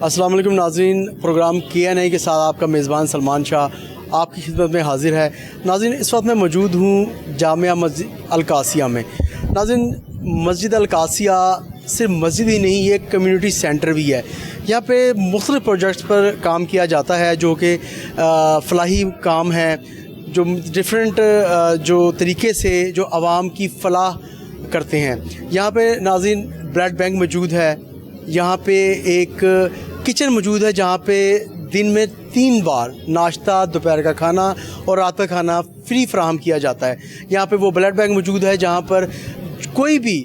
अस्सलाम वालेकुम नाज़रीन, प्रोग्राम KNI के साथ आपका मेज़बान सलमान शाह आपकी खिदमत में हाज़िर है। नाज़रीन, इस वक्त मैं मौजूद हूँ जामिया मस्जिद अल-कासिया में। नाज़रीन, मस्जिद अल-कासिया सिर्फ मस्जिद ही नहीं, ये कम्युनिटी सेंटर भी है। यहाँ पे मुख्तलिफ़ प्रोजेक्ट्स पर काम किया जाता है जो कि फ़लाही काम है, जो डिफरेंट जो तरीके से जो आवाम की फ़लाह करते हैं। यहाँ पे नाज़रीन ब्लड बैंक मौजूद है, यहाँ पे एक किचन मौजूद है जहाँ पे दिन में 3 बार नाश्ता, दोपहर का खाना और रात का खाना फ्री फराहम किया जाता है। यहाँ पे वो ब्लड बैंक मौजूद है जहाँ पर कोई भी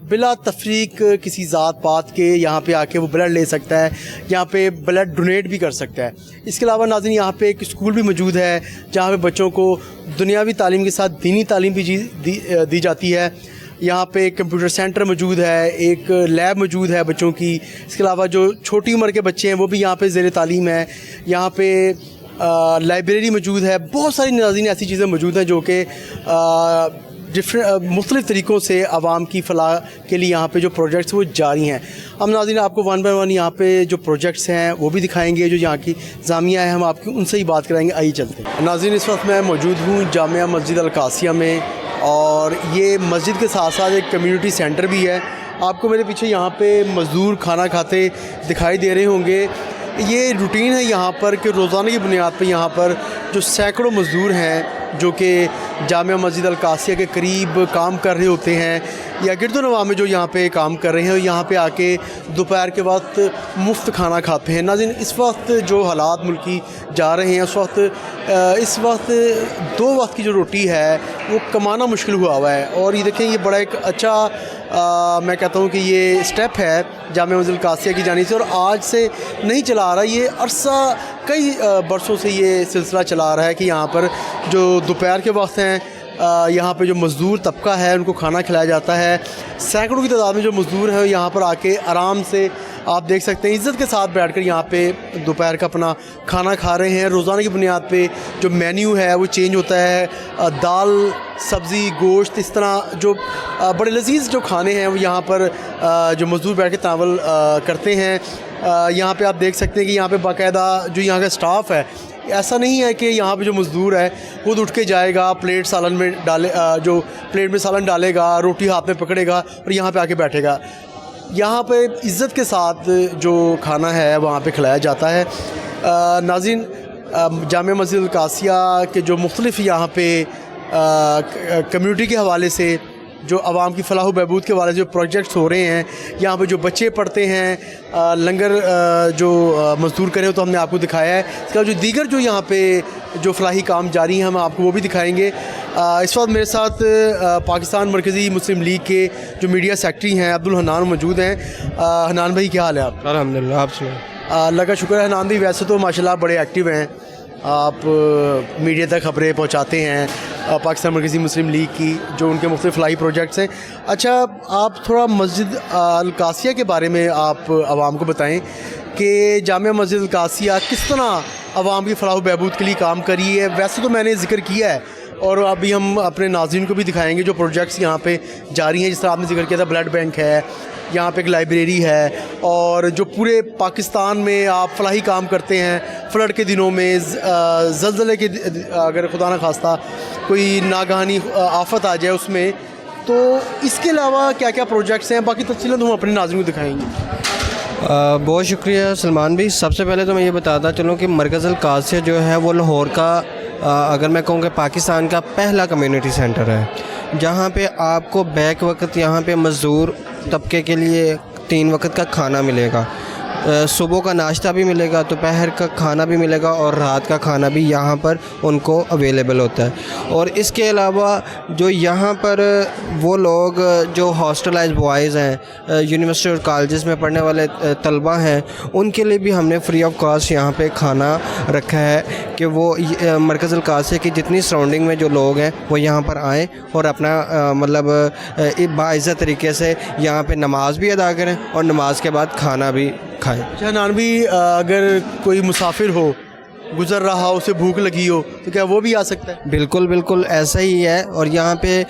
बिला तफरीक किसी ज़ात पात के यहाँ पे आके वो ब्लड ले सकता है, यहाँ पे ब्लड डोनेट भी कर सकता है। इसके अलावा नाज़रीन यहाँ पे एक स्कूल भी मौजूद है जहाँ पे बच्चों को दुनियावी तालीम के साथ दीनी तालीम भी दी जाती है। यहाँ पे एक कंप्यूटर सेंटर मौजूद है, एक लैब मौजूद है बच्चों की। इसके अलावा जो छोटी उम्र के बच्चे हैं वो भी यहाँ पे ज़ेर तालीम है। यहाँ पे लाइब्रेरी मौजूद है। बहुत सारी नाज़रीन ऐसी चीज़ें मौजूद हैं जो कि मुख्तलिफ़ तरीक़ों से आवाम की फ़लाह के लिए यहाँ पे जो प्रोजेक्ट्स वो जारी हैं। हम नाज़रीन आपको 1 बाय 1 यहाँ पे जो प्रोजेक्ट्स हैं वो भी दिखाएंगे। जो यहाँ की जामिया है हम आपकी उनसे ही बात कराएंगे। आइए चलते हैं। नाज़रीन, इस वक्त मैं मौजूद हूँ जामिया मस्जिद अल-कासिया में और ये मस्जिद के साथ साथ एक कम्युनिटी सेंटर भी है। आपको मेरे पीछे यहाँ पे मज़दूर खाना खाते दिखाई दे रहे होंगे। ये रूटीन है यहाँ पर कि रोज़ाना की बुनियाद पर यहाँ पर जो सैकड़ों मज़दूर हैं जो कि जामिया मस्जिद अल-कासिया के करीब काम कर रहे होते हैं या गिरदोनवा में जो यहाँ पे काम कर रहे हैं, यहाँ पे आके दोपहर के वक्त मुफ्त खाना खाते हैं। नाज़रीन, इस वक्त जो हालात मुल्की जा रहे हैं इस वक्त 2 वक्त की जो रोटी है वो कमाना मुश्किल हुआ है। और ये देखें, ये बड़ा एक अच्छा मैं कहता हूँ कि ये स्टेप है जामिया मस्जिद अल-कासिया की जानिब से, और आज से नहीं चला आ रहा, ये अरसा कई बरसों से ये सिलसिला चला आ रहा है कि यहाँ पर जो दोपहर के वक्त हैं यहाँ पे जो मज़दूर तबका है उनको खाना खिलाया जाता है। सैकड़ों की तादाद में जो मज़दूर हैं यहाँ पर आके आराम से आप देख सकते हैं इज़्ज़त के साथ बैठकर यहाँ पे दोपहर का अपना खाना खा रहे हैं। रोज़ाना की बुनियाद पे जो मेन्यू है वो चेंज होता है। दाल, सब्ज़ी, गोश्त, इस तरह जो बड़े लजीज़ जो खाने हैं वो यहाँ पर जो मज़दूर बैठ के तनावल करते हैं। यहाँ पे आप देख सकते हैं कि यहाँ पे बाकायदा जो यहाँ का स्टाफ है, ऐसा नहीं है कि यहाँ पे जो मज़दूर है खुद उठ के जाएगा, प्लेट सालन में डाले जो प्लेट में सालन डालेगा, रोटी हाथ में पकड़ेगा और यहाँ पे आके बैठेगा। यहाँ पे इज़्ज़त के साथ जो खाना है वहाँ पे खिलाया जाता है। नाज़रीन, जामिया मस्जिद अल-कासिया के जो मुख्तलिफ़ यहाँ पे कम्युनिटी के हवाले से जो आवाम की फ़लाह बहबूद के वाले जो प्रोजेक्ट्स हो रहे हैं, यहाँ पे जो बच्चे पढ़ते हैं, लंगर जो मज़दूर करे तो हमने आपको दिखाया है। इसका जो दीगर जो यहाँ पे जो फ़लाही काम जारी हैं हम आपको वो भी दिखाएंगे। इस वक्त मेरे साथ पाकिस्तान मरकज़ी मुस्लिम लीग के जो मीडिया सेक्रेटरी हैं अब्दुल हन्नान मौजूद हैं। हन्नान भाई, क्या हाल है आप? अल्हम्दुलिल्लाह, आप सुनाएं। अल्लाह का शुक्र है। हन्नान भाई, वैसे तो माशाल्लाह बड़े एक्टिव हैं, आप मीडिया तक ख़बरें पहुँचाते हैं पाकिस्तान मरकज़ी मुस्लिम लीग की जो उनके मुख्तलिफ़ फ़लाही प्रोजेक्ट्स हैं। अच्छा, आप थोड़ा मस्जिद अल-कासिया के बारे में आप आवाम को बताएं कि जामिया मस्जिद अल-कासिया किस तरह आवाम की फ़लाह बहबूद के लिए काम कर रही है। वैसे तो मैंने ज़िक्र किया है और अभी हम अपने नाज़रीन को भी दिखाएंगे जो प्रोजेक्ट्स यहाँ पे जारी हैं। जिस तरह आपने जिक्र किया था, ब्लड बैंक है, यहाँ पे एक लाइब्रेरी है, और जो पूरे पाकिस्तान में आप फ़लाही काम करते हैं, फ्लड के दिनों में, ज़लज़ले के अगर खुदा न खास्ता कोई नागहानी आफत आ जाए उसमें, तो इसके अलावा क्या क्या प्रोजेक्ट्स हैं, बाकी तफसीलात हम अपने नाज़रीन को दिखाएंगे। बहुत शुक्रिया सलमान भाई। सबसे पहले तो मैं ये बताता चलूँ कि मरकज़ अल-कासिया जो है वो लाहौर का अगर मैं कहूँ कि पाकिस्तान का पहला कम्युनिटी सेंटर है जहाँ पे आपको बैक वक्त यहाँ पे मज़दूर तबके के लिए 3 वक्त का खाना मिलेगा। सुबह का नाश्ता भी मिलेगा, दोपहर का खाना भी मिलेगा और रात का खाना भी यहाँ पर उनको अवेलेबल होता है। और इसके अलावा जो यहाँ पर वो लोग जो हॉस्टलाइज बॉयज़ हैं, यूनिवर्सिटी और कॉलेजेस में पढ़ने वाले तलबा हैं, उनके लिए भी हमने फ्री ऑफ कॉस्ट यहाँ पे खाना रखा है कि वो मरकज़ अल-कासिया की जितनी सराउंडिंग में जो लोग हैं वो यहाँ पर आएँ और अपना मतलब बाइज़्ज़त तरीके से यहाँ पे नमाज भी अदा करें और नमाज के बाद खाना भी खाएं। अच्छा नानवी, अगर कोई मुसाफिर हो, गुज़र रहा हो, उसे भूख लगी हो, तो क्या वो भी आ सकता है? बिल्कुल बिल्कुल ऐसा ही है। और यहाँ पे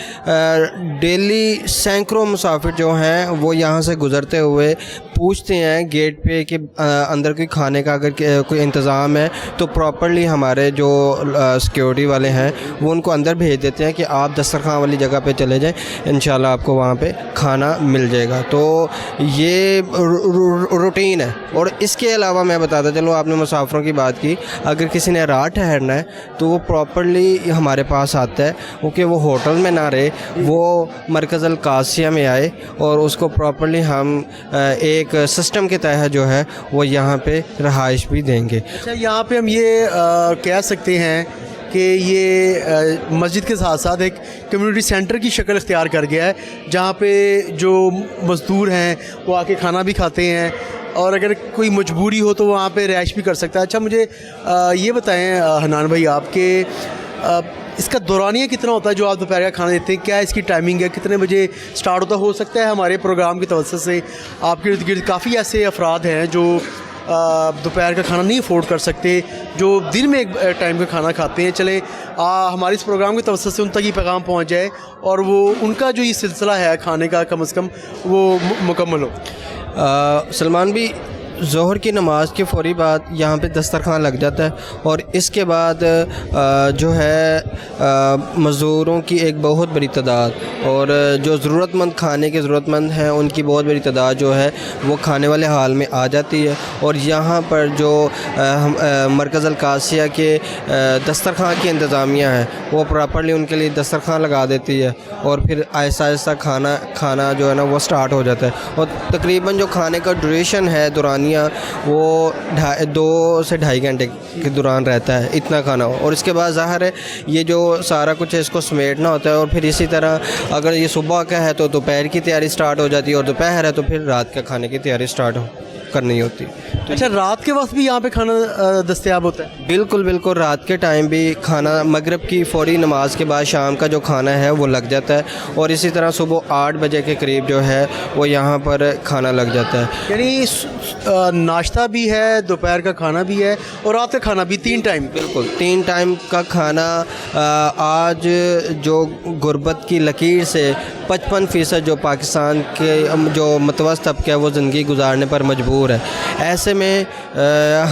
डेली सैकड़ों मुसाफिर जो हैं वो यहाँ से गुज़रते हुए پوچھتے ہیں گیٹ پہ کہ اندر کوئی کھانے کا اگر کوئی انتظام ہے تو پراپرلی ہمارے جو سیکیورٹی والے ہیں وہ ان کو اندر بھیج دیتے ہیں کہ آپ دسترخوان والی جگہ پہ چلے جائیں، انشاءاللہ آپ کو وہاں پہ کھانا مل جائے گا۔ تو یہ روٹین ہے۔ اور اس کے علاوہ میں بتاتا چلوں، آپ نے مسافروں کی بات کی، اگر کسی نے رات ٹھہرنا ہے تو وہ پراپرلی ہمارے پاس آتا ہے، کیونکہ وہ ہوٹل میں نہ رہے، وہ مرکز القادسیہ میں آئے اور اس کو پراپرلی ہم ایک سسٹم کے تحت جو ہے وہ یہاں پہ رہائش بھی دیں گے۔ اچھا، یہاں پہ ہم یہ کہہ سکتے ہیں کہ یہ مسجد کے ساتھ ساتھ ایک کمیونٹی سینٹر کی شکل اختیار کر گیا ہے، جہاں پہ جو مزدور ہیں وہ آ کے کھانا بھی کھاتے ہیں، اور اگر کوئی مجبوری ہو تو وہاں پہ رہائش بھی کر سکتا ہے۔ اچھا، مجھے یہ بتائیں حنان بھائی آپ کے اس کا دورانیہ کتنا ہوتا ہے جو آپ دوپہر کا کھانا دیتے ہیں؟ کیا اس کی ٹائمنگ ہے؟ کتنے بجے سٹارٹ ہوتا ہو سکتا ہے ہمارے پروگرام کی توسط سے آپ کے ارد گرد کافی ایسے افراد ہیں جو دوپہر کا کھانا نہیں افورڈ کر سکتے، جو دن میں ایک ٹائم کا کھانا کھاتے ہیں، چلیں ہمارے اس پروگرام کی توسط سے ان تک یہ پیغام پہنچ جائے اور وہ ان کا جو یہ سلسلہ ہے کھانے کا کم از کم وہ مکمل ہو۔ سلمان بھی، ظہر کی نماز کے فوری بعد یہاں پہ دسترخوان لگ جاتا ہے، اور اس کے بعد جو ہے مزدوروں کی ایک بہت بڑی تعداد اور جو ضرورت مند کھانے کے ضرورت مند ہیں ان کی بہت بڑی تعداد جو ہے وہ کھانے والے حال میں آ جاتی ہے، اور یہاں پر جو مرکز القادسیہ کے دسترخوان کی انتظامیہ ہے وہ پراپرلی ان کے لیے دسترخوان لگا دیتی ہے، اور پھر آہستہ آہستہ کھانا جو ہے نا وہ سٹارٹ ہو جاتا ہے، اور تقریباً جو کھانے کا ڈیوریشن ہے دورانیہ وہ 2 سے 2.5 گھنٹے کے دوران رہتا ہے، اتنا کھانا ہو۔ اور اس کے بعد ظاہر ہے یہ جو سارا کچھ ہے اس کو سمیٹنا ہوتا ہے، اور پھر اسی طرح اگر یہ صبح کا ہے تو دوپہر کی تیاری سٹارٹ ہو جاتی ہے، اور دوپہر ہے تو پھر رات کا کھانے کی تیاری سٹارٹ کرنی ہوتی۔ اچھا، رات کے وقت بھی یہاں پہ کھانا دستیاب ہوتا ہے؟ بالکل بالکل، رات کے ٹائم بھی کھانا مغرب کی فوری نماز کے بعد شام کا جو کھانا ہے وہ لگ جاتا ہے، اور اسی طرح صبح 8 بجے کے قریب جو ہے وہ یہاں پر کھانا لگ جاتا ہے۔ یعنی ناشتہ بھی ہے، دوپہر کا کھانا بھی ہے، اور رات کا کھانا بھی 3 ٹائم؟ بالکل 3 ٹائم کا کھانا۔ آج جو غربت کی لکیر سے 55% جو پاکستان کے جو متوسط طبقہ ہے وہ زندگی گزارنے پر مجبور ہے، ایسے میں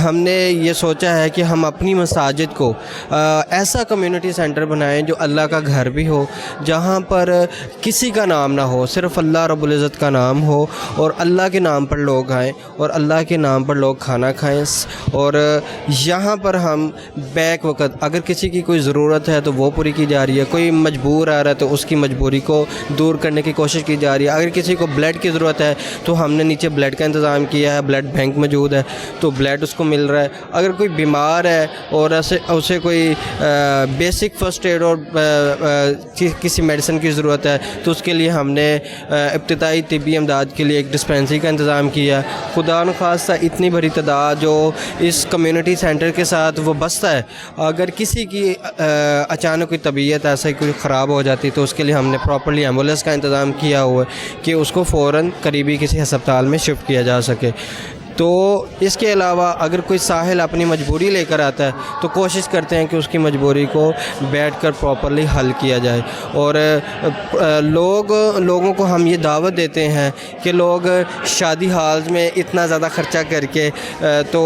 ہم نے یہ سوچا ہے کہ ہم اپنی مساجد کو ایسا کمیونٹی سینٹر بنائیں جو اللہ کا گھر بھی ہو، جہاں پر کسی کا نام نہ ہو، صرف اللہ رب العزت کا نام ہو، اور اللہ کے نام پر لوگ آئیں اور اللہ کے نام پر لوگ کھانا کھائیں، اور یہاں پر ہم بیک وقت اگر کسی کی کوئی ضرورت ہے تو وہ پوری کی جا رہی ہے، کوئی مجبور آ رہا ہے تو اس کی مجبوری کو دور کرنے کی کوشش کی جا رہی ہے، اگر کسی کو بلڈ کی ضرورت ہے تو ہم نے نیچے بلڈ کا انتظام کیا ہے، بلڈ بینک موجود ہے تو بلڈ اس کو مل رہا ہے، اگر کوئی بیمار ہے اور اسے کوئی بیسک فرسٹ ایڈ اور کسی میڈیسن کی ضرورت ہے تو اس کے لیے ہم نے ابتدائی طبی امداد کے لیے ایک ڈسپینسری کا انتظام کیا۔ خدا نخواستہ اتنی بڑی تعداد جو اس کمیونٹی سینٹر کے ساتھ وہ بستا ہے، اگر کسی کی اچانک کوئی طبیعت ایسا کوئی خراب ہو جاتی تو اس کے لیے ہم نے پراپرلی ایمبولینس کا انتظام کیا ہوا ہے کہ اس کو فوراً قریبی کسی ہسپتال میں شفٹ کیا جا سکے۔ تو اس کے علاوہ اگر کوئی ساحل اپنی مجبوری لے کر آتا ہے تو کوشش کرتے ہیں کہ اس کی مجبوری کو بیٹھ کر پراپرلی حل کیا جائے، اور لوگوں کو ہم یہ دعوت دیتے ہیں کہ لوگ شادی ہالز میں اتنا زیادہ خرچہ کر کے تو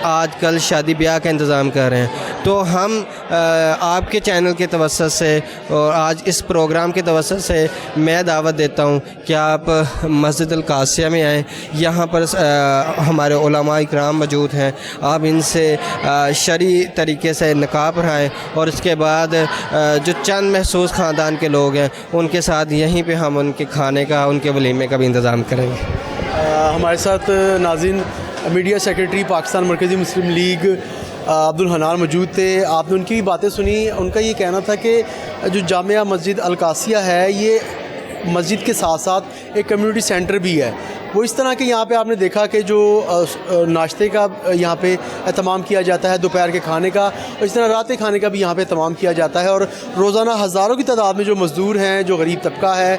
آج کل شادی بیاہ کا انتظام کر رہے ہیں، تو ہم آپ کے چینل کے توسط سے اور آج اس پروگرام کے توسط سے میں دعوت دیتا ہوں کہ آپ مسجد القادسیہ میں آئیں، یہاں پر ہمارے علماء اکرام موجود ہیں، آپ ان سے شرعی طریقے سے نکاح پڑھائیں، اور اس کے بعد جو چند محسوس خاندان کے لوگ ہیں ان کے ساتھ یہیں پہ ہم ان کے کھانے کا، ان کے ولیمے کا بھی انتظام کریں گے۔ ہمارے ساتھ ناظرین میڈیا سیکرٹری پاکستان مرکزی مسلم لیگ عبدالحنان موجود تھے، آپ نے ان کی بھی باتیں سنی۔ ان کا یہ کہنا تھا کہ جو جامعہ مسجد القادسیہ ہے یہ مسجد کے ساتھ ساتھ ایک کمیونٹی سینٹر بھی ہے، وہ اس طرح کہ یہاں پہ آپ نے دیکھا کہ جو ناشتے کا یہاں پہ اہتمام کیا جاتا ہے، دوپہر کے کھانے کا، اور اس طرح رات کے کھانے کا بھی یہاں پہ اہتمام کیا جاتا ہے، اور روزانہ ہزاروں کی تعداد میں جو مزدور ہیں، جو غریب طبقہ ہے،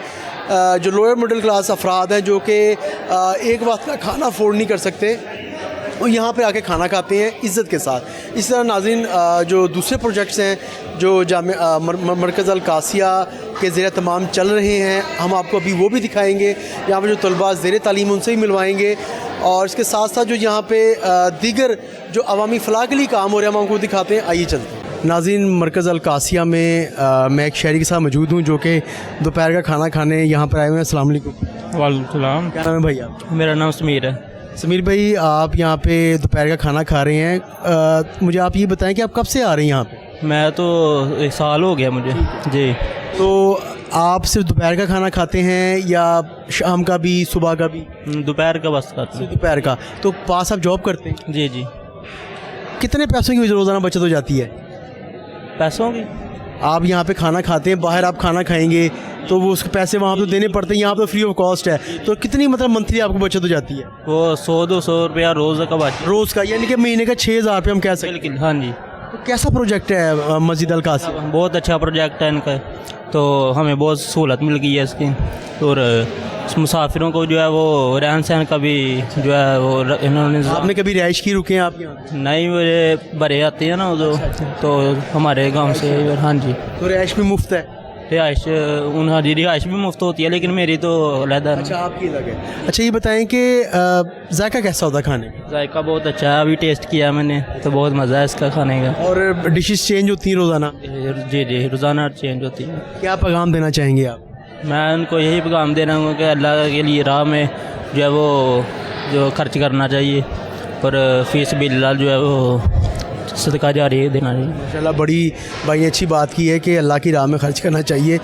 جو لوئر مڈل کلاس افراد ہیں جو کہ ایک وقت کا کھانا افورڈ نہیں کر سکتے، وہ یہاں پہ آ کے کھانا کھاتے ہیں عزت کے ساتھ۔ اس طرح ناظرین جو دوسرے پروجیکٹس ہیں جو مرکز القادسیہ کے زیر تمام چل رہے ہیں. ہم آپ کو ابھی وہ بھی دکھائیں گے. یہاں پہ جو طلباء زیر تعلیم ان سے بھی ملوائیں گے, اور اس کے ساتھ ساتھ جو یہاں پہ دیگر جو عوامی فلاح کے لیے کام ہو رہے ہیں ہم آپ کو دکھاتے ہیں. آئیے چلتے ہیں. ناظرین, مرکز القاسیہ میں میں ایک شہری کے ساتھ موجود ہوں جو کہ دوپہر کا کھانا کھانے یہاں پر آئے ہوئے ہیں. السلام علیکم. وعلیکم السلام. کیا نام ہے بھائی آپ؟ میرا نام سمیر ہے. سمیر بھائی, آپ یہاں پہ دوپہر کا کھانا کھا رہے ہیں. مجھے آپ یہ بتائیں کہ آپ کب سے آ رہے ہیں یہاں پہ؟ میں تو 1 سال ہو گیا مجھے. جی. تو آپ صرف دوپہر کا کھانا کھاتے ہیں یا شام کا بھی, صبح کا بھی؟ دوپہر کا بس کھاتا ہوں. دوپہر کا. تو پاس آپ جاب کرتے ہیں؟ جی جی. کتنے پیسوں کی روزانہ بچت ہو جاتی ہے؟ پیسوں کی آپ یہاں پہ کھانا کھاتے ہیں, باہر آپ کھانا کھائیں گے تو وہ اس کے پیسے وہاں پہ دینے پڑتے ہیں, یہاں پہ فری آف کاسٹ ہے. تو کتنی مطلب منتھلی آپ کو بچت ہو جاتی ہے؟ وہ 100-200 روپیہ روز کا بچ. روز کا, یعنی کہ مہینے کا 6,000 روپये ہم کہہ سکتے ہیں. بالکل. ہاں جی. تو کیسا پروجیکٹ ہے مسجد القاسیہ؟ بہت اچھا پروجیکٹ ہے ان کا, تو ہمیں بہت سہولت مل گئی ہے اس کی, اور مسافروں کو جو ہے وہ رہن سہن کا بھی جو ہے وہ انہوں نے. آپ نے کبھی رہائش کی رکے ہیں آپ یہاں؟ نہیں, میرے بڑے آتے ہیں نا جو, تو ہمارے گاؤں سے. ہاں جی. تو رہائش بھی مفت ہے؟ رہائش انہوں کی رہائش بھی مفت ہوتی ہے, لیکن میری تو علیحدہ. اچھا, آپ کی الگ ہے. اچھا, یہ بتائیں کہ ذائقہ کیسا ہوتا ہے کھانے کا؟ ذائقہ بہت اچھا ہے, ابھی ٹیسٹ کیا میں نے تو بہت مزہ ہے اس کا کھانے کا. اور ڈشز چینج ہوتی ہیں روزانہ؟ جی جی, روزانہ چینج ہوتی ہے. کیا پیغام دینا چاہیں گے آپ؟ میں ان کو یہی پیغام دے رہا ہوں کہ اللہ کے لیے راہ میں جو ہے وہ جو خرچ کرنا چاہیے, اور فی سبیل اللہ جو ہے وہ صدقہ جاری دینا چاہیے. ماشاءاللہ, بڑی بھائی نے اچھی بات کی ہے کہ اللہ کی راہ میں خرچ کرنا چاہیے,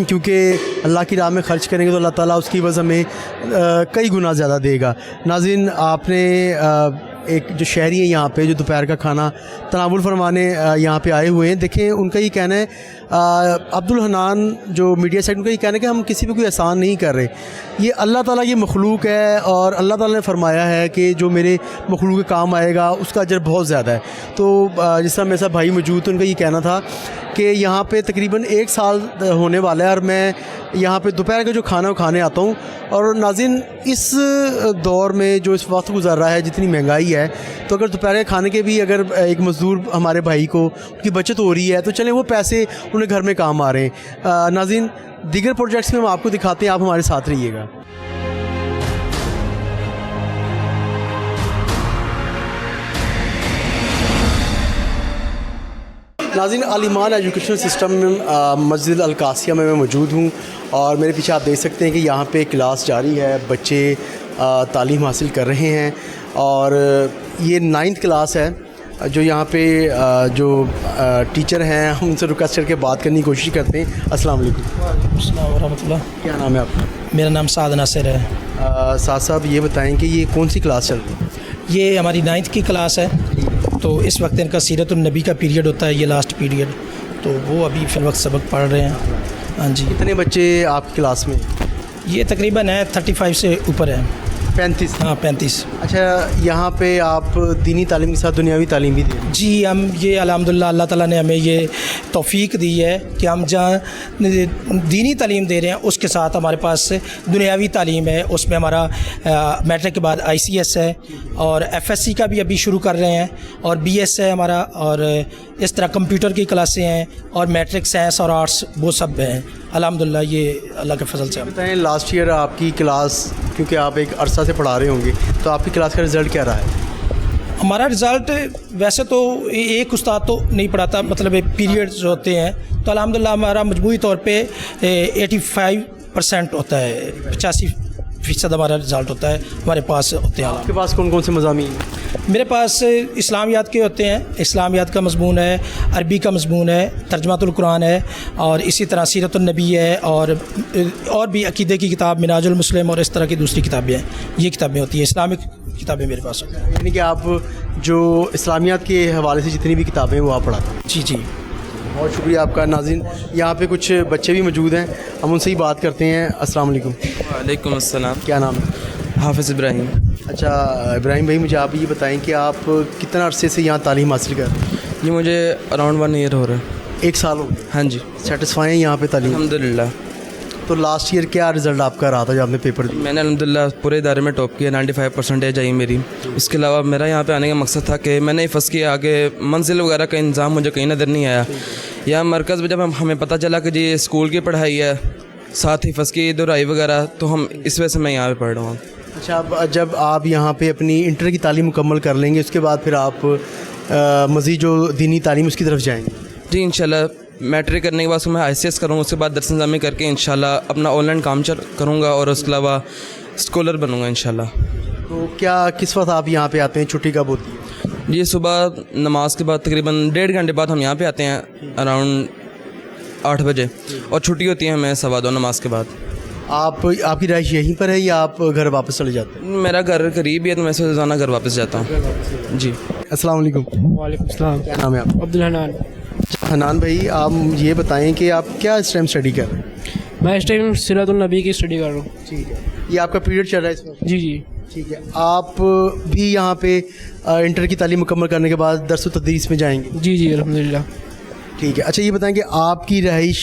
کیونکہ اللہ کی راہ میں خرچ کریں گے تو اللہ تعالیٰ اس کی عوض ہمیں کئی گنا زیادہ دے گا. ناظرین, آپ نے ایک جو شہری ہیں یہاں پہ جو دوپہر کا کھانا تناول فرمانے یہاں پہ آئے ہوئے ہیں, دیکھیں ان کا یہ کہنا ہے, عبدالحنان جو میڈیا سائٹ, ان کا یہ کہنا ہے کہ ہم کسی پہ کوئی احسان نہیں کر رہے, یہ اللہ تعالیٰ کی مخلوق ہے, اور اللہ تعالیٰ نے فرمایا ہے کہ جو میرے مخلوق کے کام آئے گا اس کا اجر بہت زیادہ ہے. تو جس طرح میرے ساتھ بھائی موجود تھے, ان کا یہ کہنا تھا کہ یہاں پہ تقریباً 1 سال ہونے والا ہے اور میں یہاں پہ دوپہر کا جو کھانا وہ کھانے آتا ہوں. اور ناظرین, اس دور میں جو اس وقت گزر رہا ہے, جتنی مہنگائی ہے, تو اگر دوپہر کے کھانے کے بھی اگر ایک مزدور ہمارے بھائی کو ان کی بچت ہو رہی ہے تو چلیں وہ پیسے انہیں گھر میں کام آ رہے ہیں. ناظرین, دیگر پروجیکٹس میں ہم آپ کو دکھاتے ہیں, آپ ہمارے ساتھ رہیے گا. ناظرین, الایمان ایجوکیشن سسٹم مسجد القاسیہ میں موجود ہوں, اور میرے پیچھے آپ دیکھ سکتے ہیں کہ یہاں پہ کلاس جاری ہے, بچے تعلیم حاصل کر رہے ہیں, اور یہ 9th کلاس ہے. جو یہاں پہ جو ٹیچر ہیں ہم ان سے ریکویسٹ کر کے بات کرنے کی کوشش کرتے ہیں. السلام علیکم. وعلیکم السلام ورحمۃ اللہ. کیا نام ہے آپ کا؟ میرا نام سعد ناصر ہے. سعد صاحب, یہ بتائیں کہ یہ کون سی کلاس چل رہی ہے؟ یہ ہماری 9th کی کلاس ہے, تو اس وقت ان کا سیرت النبی کا پیریڈ ہوتا ہے, یہ لاسٹ پیریڈ, تو وہ ابھی فی الوقت سبق پڑھ رہے ہیں. ہاں جی. کتنے بچے آپ کی کلاس میں؟ یہ تقریباً ہے 35 سے اوپر ہے. 35. ہاں 35. اچھا, یہاں پہ آپ دینی تعلیم کے ساتھ دنیاوی تعلیم بھی دیں؟ جی, ہم یہ الحمدللہ اللہ تعالیٰ نے ہمیں یہ توفیق دی ہے کہ ہم جہاں دینی تعلیم دے رہے ہیں اس کے ساتھ ہمارے پاس دنیاوی تعلیم ہے. اس میں ہمارا میٹرک کے بعد ICS ہے, اور FSC کا بھی ابھی شروع کر رہے ہیں, اور BS ہے ہمارا, اور اس طرح کمپیوٹر کی کلاسیں ہیں, اور میٹرک سائنس اور آرٹس وہ سب ہیں الحمدللہ, یہ اللہ کے فضل سے. بتائیں, لاسٹ ایئر آپ کی کلاس, کیونکہ آپ ایک عرصہ سے پڑھا رہے ہوں گے, تو آپ کی کلاس کا رزلٹ کیا رہا ہے؟ ہمارا رزلٹ ویسے تو ایک استاد تو نہیں پڑھاتا, مطلب پیریڈز ہوتے ہیں, تو الحمدللہ ہمارا مجموعی طور پہ 85% ہوتا ہے, 85% ہمارا رزلٹ ہوتا ہے ہمارے پاس ہوتے ہیں. آپ کے پاس کون کون سے مضامین ہیں؟ میرے پاس اسلامیات کے ہوتے ہیں, اسلامیات کا مضمون ہے, عربی کا مضمون ہے, ترجمۃ القرآن ہے, اور اسی طرح سیرت النبی ہے, اور بھی عقیدے کی کتاب مناج المسلم, اور اس طرح کی دوسری کتابیں ہیں. یہ کتابیں ہوتی ہیں, اسلامک کتابیں میرے پاس ہوتی ہیں. یعنی کہ آپ جو اسلامیات کے حوالے سے جتنی بھی کتابیں ہیں وہ آپ پڑھاتے ہیں؟ جی جی, بہت شکریہ آپ کا. ناظرین, یہاں پہ کچھ بچے بھی موجود ہیں, ہم ان سے ہی بات کرتے ہیں. السلام علیکم. وعلیکم السلام. کیا نام ہے؟ حافظ ابراہیم. اچھا ابراہیم بھائی, مجھے آپ یہ بتائیں کہ آپ کتنا عرصے سے یہاں تعلیم حاصل کر رہے ہیں؟ جی مجھے اراؤنڈ 1 ایئر ہو رہا ہے. 1 سال ہو گیا. ہاں جی, سیٹسفائی ہیں یہاں پہ تعلیم؟ الحمدللہ. تو لاسٹ ایئر کیا رزلٹ آپ کا رہا تھا جب آپ نے پیپر دیا؟ میں نے الحمدللہ پورے ادارے میں ٹاپ کیا, 95% آئی میری. اس کے علاوہ میرا یہاں پہ آنے کا مقصد تھا کہ میں نے فرض کیا آگے منزل وغیرہ کا انتظام مجھے کہیں نظر نہیں آیا, यहाँ मरकज़ में जब हमें पता चला कि जी स्कूल की पढ़ाई है साथ ही हिफ्ज़ की दुराई वगैरह, तो हम इस वजह से मैं यहाँ पे पढ़ रहा हूँ। अच्छा, अब जब आप यहाँ पे अपनी इंटर की तालीम मुकम्मल कर लेंगे उसके बाद फिर आप मज़ीद जो दीनी तालीम उसकी तरफ जाएंगे? जी इंशाल्लाह मैट्रिक करने के बाद मैं ICS करूँगा, उसके बाद दरस निज़ामी करके इंशाल्लाह अपना ऑनलाइन काम करूँगा और उसके अलावा स्कॉलर बनूँगा इंशाल्लाह। तो क्या किस वक्त आप यहाँ पे आते हैं, छुट्टी कब होती है? ये सुबह नमाज के बाद तकरीबन 1.5 घंटे बाद हम यहाँ पे आते हैं अराउंड 8 बजे, और छुट्टी होती है हमें 2:15 नमाज के बाद। आपकी रहाइश यहीं पर है या आप घर वापस चले जाते हैं? मेरा घर करीब ही है तो मैं रोज़ाना घर वापस जाता हूँ। जी अस्सलाम वालेकुम। वालेकुम सलाम। क्या नाम है आपका? अब्दुल हनान। हनान भाई, आप ये बताएं कि आप क्या इस टाइम स्टडी कर रहे हैं? मैं इस टाइम सीरतुन नबी की स्टडी कर रहा हूँ। ठीक है, ये आपका पीरियड चल रहा है इस वक्त? जी जी। ठीक है, आप भी यहाँ पे इंटर की तालीम मुकम्मल करने के बाद दर्स व तदरीस में जाएंगे? जी जी अल्हम्दुलिल्लाह। ठीक है, अच्छा ये बताएं कि आपकी रहाइश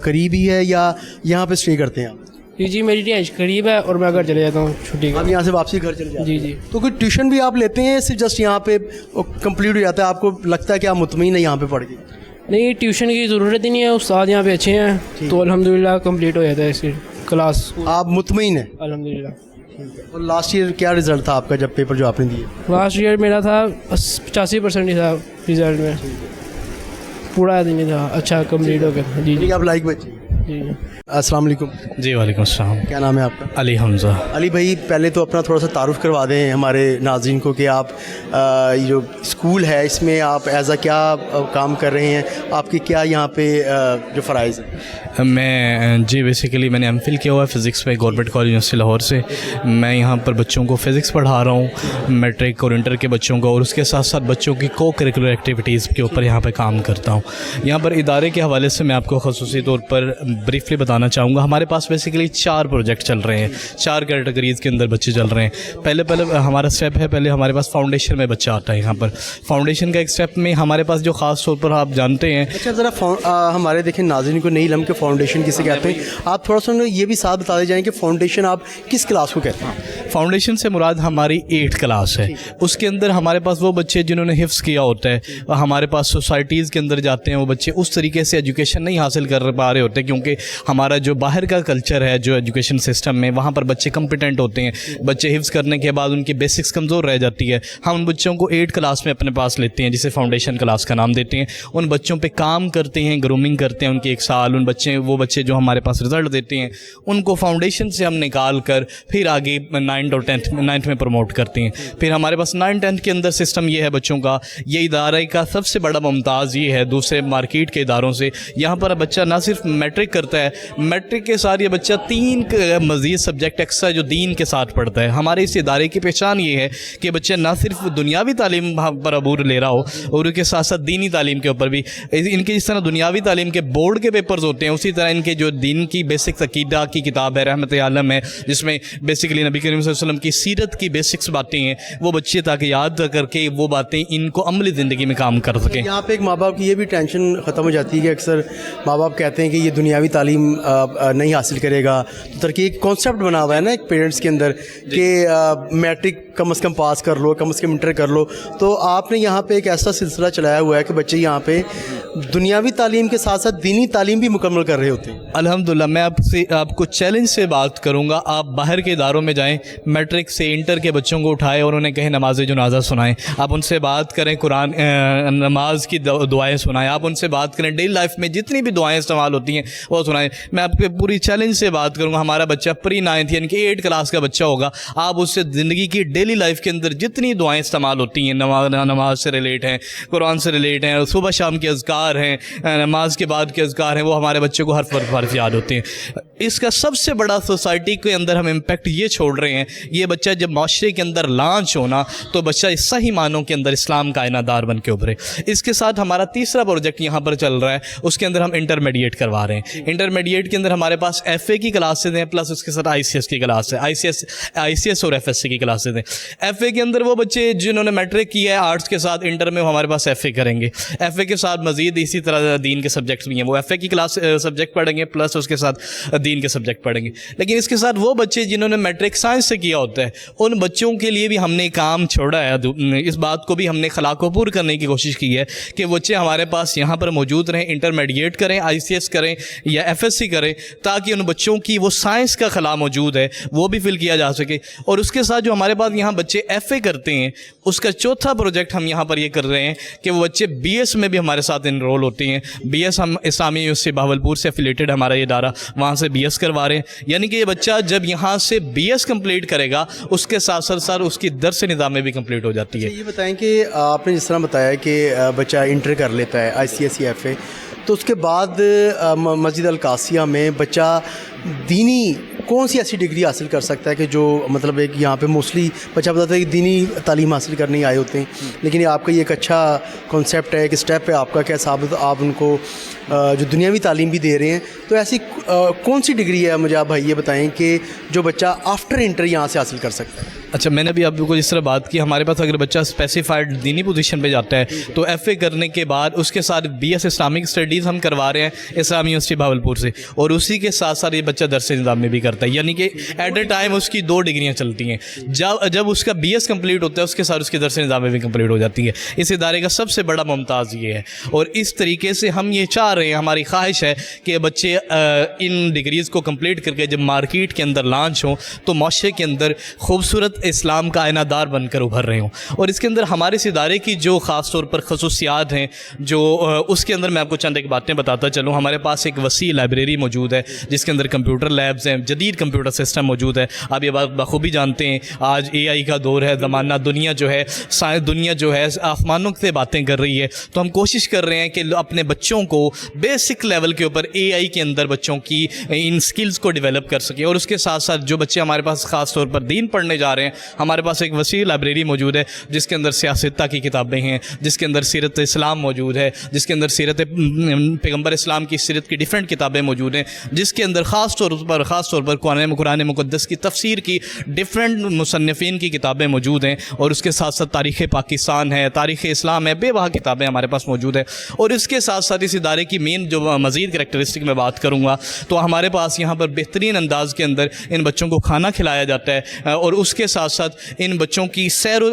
करीब ही है या यहाँ पे स्टे करते हैं आप? जी जी, मेरी रिहाइश करीब है और मैं घर चले जाता हूँ छुट्टी का। आप यहाँ से वापसी घर चले जाते हैं? जी जी। तो कोई ट्यूशन भी आप लेते हैं, सिर्फ जस्ट यहाँ पे कंप्लीट हो जाता है, आपको लगता है कि आप मुतमईन है यहाँ पे पढ़ के? नहीं, ट्यूशन की ज़रूरत ही नहीं है, उस्ताद यहाँ पे अच्छे हैं तो अल्हम्दुलिल्लाह कंप्लीट हो जाता है इसकी क्लास। आप मुतमईन हैं? अल्हम्दुलिल्लाह। और लास्ट ईयर क्या रिज़ल्ट था आपका जब पेपर जो आपने दिए? लास्ट ईयर मेरा था 85% ही था रिज़ल्ट में, पूरा नहीं था, अच्छा कंप्लीट हो गया। जी जी। आप लाइक बच्चे? जी। अस्सलाम वालेकुम। जी वालेकुम अस्सलाम। क्या नाम है आपका? अली हमज़ा। अली भाई, पहले तो अपना थोड़ा सा तारुफ़ करवा दें हमारे नाज़रीन को कि आप ये जो स्कूल है इसमें आप एज़ क्या काम कर रहे हैं, आपके क्या यहाँ पे जो फ़राइज़ हैं? मैं जी बेसिकली मैंने MPhil किया हुआ है फ़िज़िक्स में गवर्नमेंट कॉलेज यूनिवर्सिटी लाहौर से। मैं यहाँ पर बच्चों को फ़िज़िक्स पढ़ा रहा हूँ, मैट्रिक और इंटर के बच्चों को, और उसके साथ साथ बच्चों की को करिकुलर एक्टिविटीज़ के ऊपर यहाँ पर काम करता हूँ। यहाँ पर इदारे के हवाले से मैं आपको ख़ुसूसी तौर पर ब्रीफली बताना चाहूँगा। हमारे पास बेसिकली 4 प्रोजेक्ट चल रहे हैं, 4 कैटेगरीज़ के अंदर बच्चे चल रहे हैं। पहले हमारा स्टेप है, पहले हमारे पास फाउंडेशन में बच्चा आता है। यहाँ पर फाउंडेशन का एक स्टेप में हमारे पास जो ख़ास तौर पर आप जानते हैं। अच्छा, ज़रा हमारे देखें नाज़रीन को नहीं लम के फाउंडेशन किसे कहते हैं, आप थोड़ा सा ये भी साथ बता दे जाएँ कि फाउंडेशन आप किस क्लास को कहते हैं? फाउंडेशन से मुराद हमारी 8th क्लास है। उसके अंदर हमारे पास वो बच्चे जिन्होंने हिफ्ज़ किया होता है, हमारे पास सोसाइटीज़ के अंदर जाते हैं वो बच्चे, उस तरीके से एजुकेशन नहीं हासिल कर पा रहे होते क्योंकि हमारा जो बाहर का कल्चर है जो एजुकेशन सिस्टम में, वहाँ पर बच्चे कम्पिटेंट होते हैं, बच्चे हिफ्ज़ करने के बाद उनकी बेसिक्स कमज़ोर रह जाती है। हम उन बच्चों को 8th क्लास में अपने पास लेते हैं, जिसे फाउंडेशन क्लास का नाम देते हैं। उन बच्चों पे काम करते हैं, ग्रूमिंग करते हैं उनकी 1 साल। वो बच्चे जो हमारे पास रिज़ल्ट देते हैं उनको फाउंडेशन से हम निकाल कर फिर आगे 9th और 10th में प्रमोट करते हैं। फिर हमारे पास 9th 10th के अंदर सिस्टम ये है बच्चों का, ये इदारे का सबसे बड़ा मुमताज़ ये है दूसरे मार्केट के इदारों से, यहाँ पर बच्चा ना सिर्फ मैट्रिक करता है, मैट्रिक के साथ ये बच्चा 3 मज़ीद सब्जेक्ट एक्स्ट्रा जो दीन के साथ पढ़ता है। हमारे इस इदारे की पहचान ये है कि बच्चा ना सिर्फ दुनियावी तालीम पर अबूर ले रहा हो और उसके साथ साथ दीनी तालीम के ऊपर भी। इनके जिस तरह दुनियावी तालीम के बोर्ड के पेपर्स होते हैं, उसी तरह इनके जो दीन की बेसिक्स अकीदा की किताब है रहमत आलम है, जिसमें बेसिकली नबी करीम सल्लल्लाहु अलैहि वसल्लम की सीरत की बेसिक्स बातें हैं, वो बच्चे ताकि याद करके वो बातें इनको अमली ज़िंदगी में काम कर सकें। यहाँ पे एक माँ बाप की ये भी टेंशन ख़त्म हो जाती है कि अक्सर माँ बाप कहते हैं कि ये दुनियावी तालीम नहीं हासिल करेगा, तो तरक्की एक कॉन्सेप्ट बना हुआ है ना एक पेरेंट्स के अंदर कि मैट्रिक कम से कम पास कर लो, कम से कम इंटर कर लो। तो आपने यहाँ पे एक ऐसा सिलसिला चलाया हुआ है कि बच्चे यहाँ पे दुनियावी तालीम के साथ साथ दीनी तालीम भी मुकम्मल कर रहे होते हैं। अल्हम्दुलिल्लाह, मैं आपको चैलेंज से बात करूँगा, आप बाहर के इदारों में जाएँ, मैट्रिक से इंटर के बच्चों को उठाएँ और उन्हें कहें नमाज जनाजा सुनाएँ, आप उनसे बात करें कुरान नमाज की दुआएँ सुनाएँ, आप उनसे बात करें डेली लाइफ में जितनी भी दुआएँ इस्तेमाल होती हैं वो सुनाएँ। मैं आपके पूरी चैलेंज से बात करूँगा, हमारा बच्चा प्री 9th यानी कि 8th क्लास का बच्चा होगा, आप उससे ज़िंदगी की डेली लाइफ के अंदर जितनी दुआएँ इस्तेमाल होती हैं, नमाज से रिलेट हैं, कुरान से रिलेट हैं, सुबह शाम के अज़कार हैं, नमाज के बाद के अज़कार हैं, वो हमारे बच्चे को हर याद होते हैं। इसका सबसे बड़ा सोसाइटी के अंदर हम इम्पेक्ट ये छोड़ रहे हैं, ये बच्चा जब माशरे के अंदर लॉन्च होना तो बच्चा इस सही मानों के अंदर इस्लाम का आइनादार बन के उभरे। इसके साथ हमारा तीसरा प्रोजेक्ट यहाँ पर चल रहा है, उसके अंदर हम इंटरमीडिएट करवा रहे हैं। इंटरमीडिएट के अंदर हमारे पास FA की क्लासेज हैं, प्लस उसके साथ ICS की क्लास है, ICS और FSC की क्लासेज हैं। FA के अंदर वो बच्चे जिन्होंने मैट्रिक किया है आर्ट्स के साथ, इंटर में वो हमारे पास FA करेंगे। FA के साथ मज़ीद इसी तरह दीन के सब्जेक्ट्स भी हैं, वो FA की क्लास सब्जेक्ट पढ़ेंगे प्लस उसके साथ दीन के सब्जेक्ट पढ़ेंगे। लेकिन इसके साथ वो बच्चे जिन्होंने मैट्रिक साइंस से किया होता है, उन बच्चों के लिए भी हमने काम छोड़ा है। इस बात को भी हमने खलाकोपुर करने की कोशिश की है कि बच्चे हमारे पास यहाँ पर मौजूद रहें, इंटरमीडिएट करें, ICS करें या FSC करें, ताकि उन बच्चों की वो साइंस का खला मौजूद है वो भी फिल किया जा सके। और उसके साथ जो हमारे पास यहाँ बच्चे FA करते हैं, उसका चौथा प्रोजेक्ट हम यहाँ पर ये कर रहे हैं कि वो बच्चे BS में भी हमारे साथ इनरोल होते हैं। BS हम इस्लामी यूनिवर्सिटी बहावलपुर से एफिलेटेड हमारा ये इदारा, वहाँ से BS करवा रहे हैं। यानी कि ये बच्चा जब यहाँ से BS कंप्लीट करेगा, उसके साथ साथ उसकी दर्स निज़ाम में भी कंप्लीट हो जाती है। ये बताएं कि आपने जिस तरह बताया कि बच्चा इंटर कर लेता है ICS या FA, तो उसके बाद मस्जिद अल कासिया में बच्चा दीनी कौन सी ऐसी डिग्री हासिल कर सकता है कि जो मतलब एक यहाँ पे मोस्टली बच्चा बताता है कि दीनी तालीम हासिल करने आए होते हैं, लेकिन आपका ये एक अच्छा कॉन्सेप्ट है, एक स्टेप है आपका कि साबित आप उनको जो दुनियावी तालीम भी दे रहे हैं। तो ऐसी कौन सी डिग्री है, मुझे आप भाई ये बताएं कि जो बच्चा आफ्टर इंटर यहाँ से हासिल कर सकता है। अच्छा, मैंने भी आपको जिस तरह बात की, हमारे पास अगर बच्चा स्पेसिफाइड दीनी पोजीशन पे जाता है तो FA करने के बाद उसके साथ BS इस्लामिक स्टडीज़ हम करवा रहे हैं इस्लामी यूनिवर्सिटी भावलपुर से, और उसी के साथ साथ ये बच्चा दरस निज़ाम में भी करता है। यानी कि एट ए टाइम उसकी 2 डिग्रियाँ चलती हैं। जब उसका BS कंप्लीट होता है, उसके साथ उसकी दरस निज़ाम में भी कंप्लीट हो जाती है। इस इदारे का सबसे बड़ा मुमताज़ ये है, और इस तरीके से हम ये चाह रहे हैं, हमारी ख्वाहिश है कि बच्चे इन डिग्रीज़ को कंप्लीट करके जब मार्केट के अंदर लॉन्च हों तो माशरे के अंदर खूबसूरत इस्लाम का आयनादार बनकर उभर रहे हों। और इसके अंदर हमारे इस इदारे की जो ख़ास तौर पर खसूसियात हैं, जो उसके अंदर मैं आपको चंद एक बातें बताता चलूँ। हमारे पास एक वसी लाइब्रेरी मौजूद है जिसके अंदर कंप्यूटर लैब्स हैं, जदीद कंप्यूटर सिस्टम मौजूद है। आप ये बात बखूबी जानते हैं, आज AI का दौर है, ज़माना, दुनिया जो है आसमानों से बातें कर रही है। तो हम कोशिश कर रहे हैं कि अपने बच्चों को बेसिक लेवल के ऊपर AI के अंदर बच्चों की इन स्किल्स को डेवलप कर सकें। और उसके साथ साथ जो बच्चे हमारे पास ख़ास तौर पर दीन पढ़ने जा रहे हैं, हमारे पास एक वसी लाइब्रेरी मौजूद है जिसके अंदर सियासत की किताबें हैं, जिसके अंदर सीरत इस्लाम मौजूद है, जिसके अंदर सीरत पैगम्बर इस्लाम की सीरत की डिफरेंट किताबें मौजूद हैं, जिसके अंदर ख़ास तौर पर कुरान मुक़द्दस की तफसीर की डिफरेंट मुसन्निफ़ीन की किताबें मौजूद हैं। और उसके साथ साथ तारीख़ पाकिस्तान है, तारीख़ इस्लाम है, बेवहा किताबें हमारे पास मौजूद है। और इसके साथ साथ इस इदारे की मेन जो मज़ीद करैक्टरिस्टिक में बात करूँगा तो हमारे पास यहाँ पर बेहतरीन अंदाज़ के अंदर इन बच्चों को खाना खिलाया जाता है, और उसके साथ साथ इन बच्चों की सैर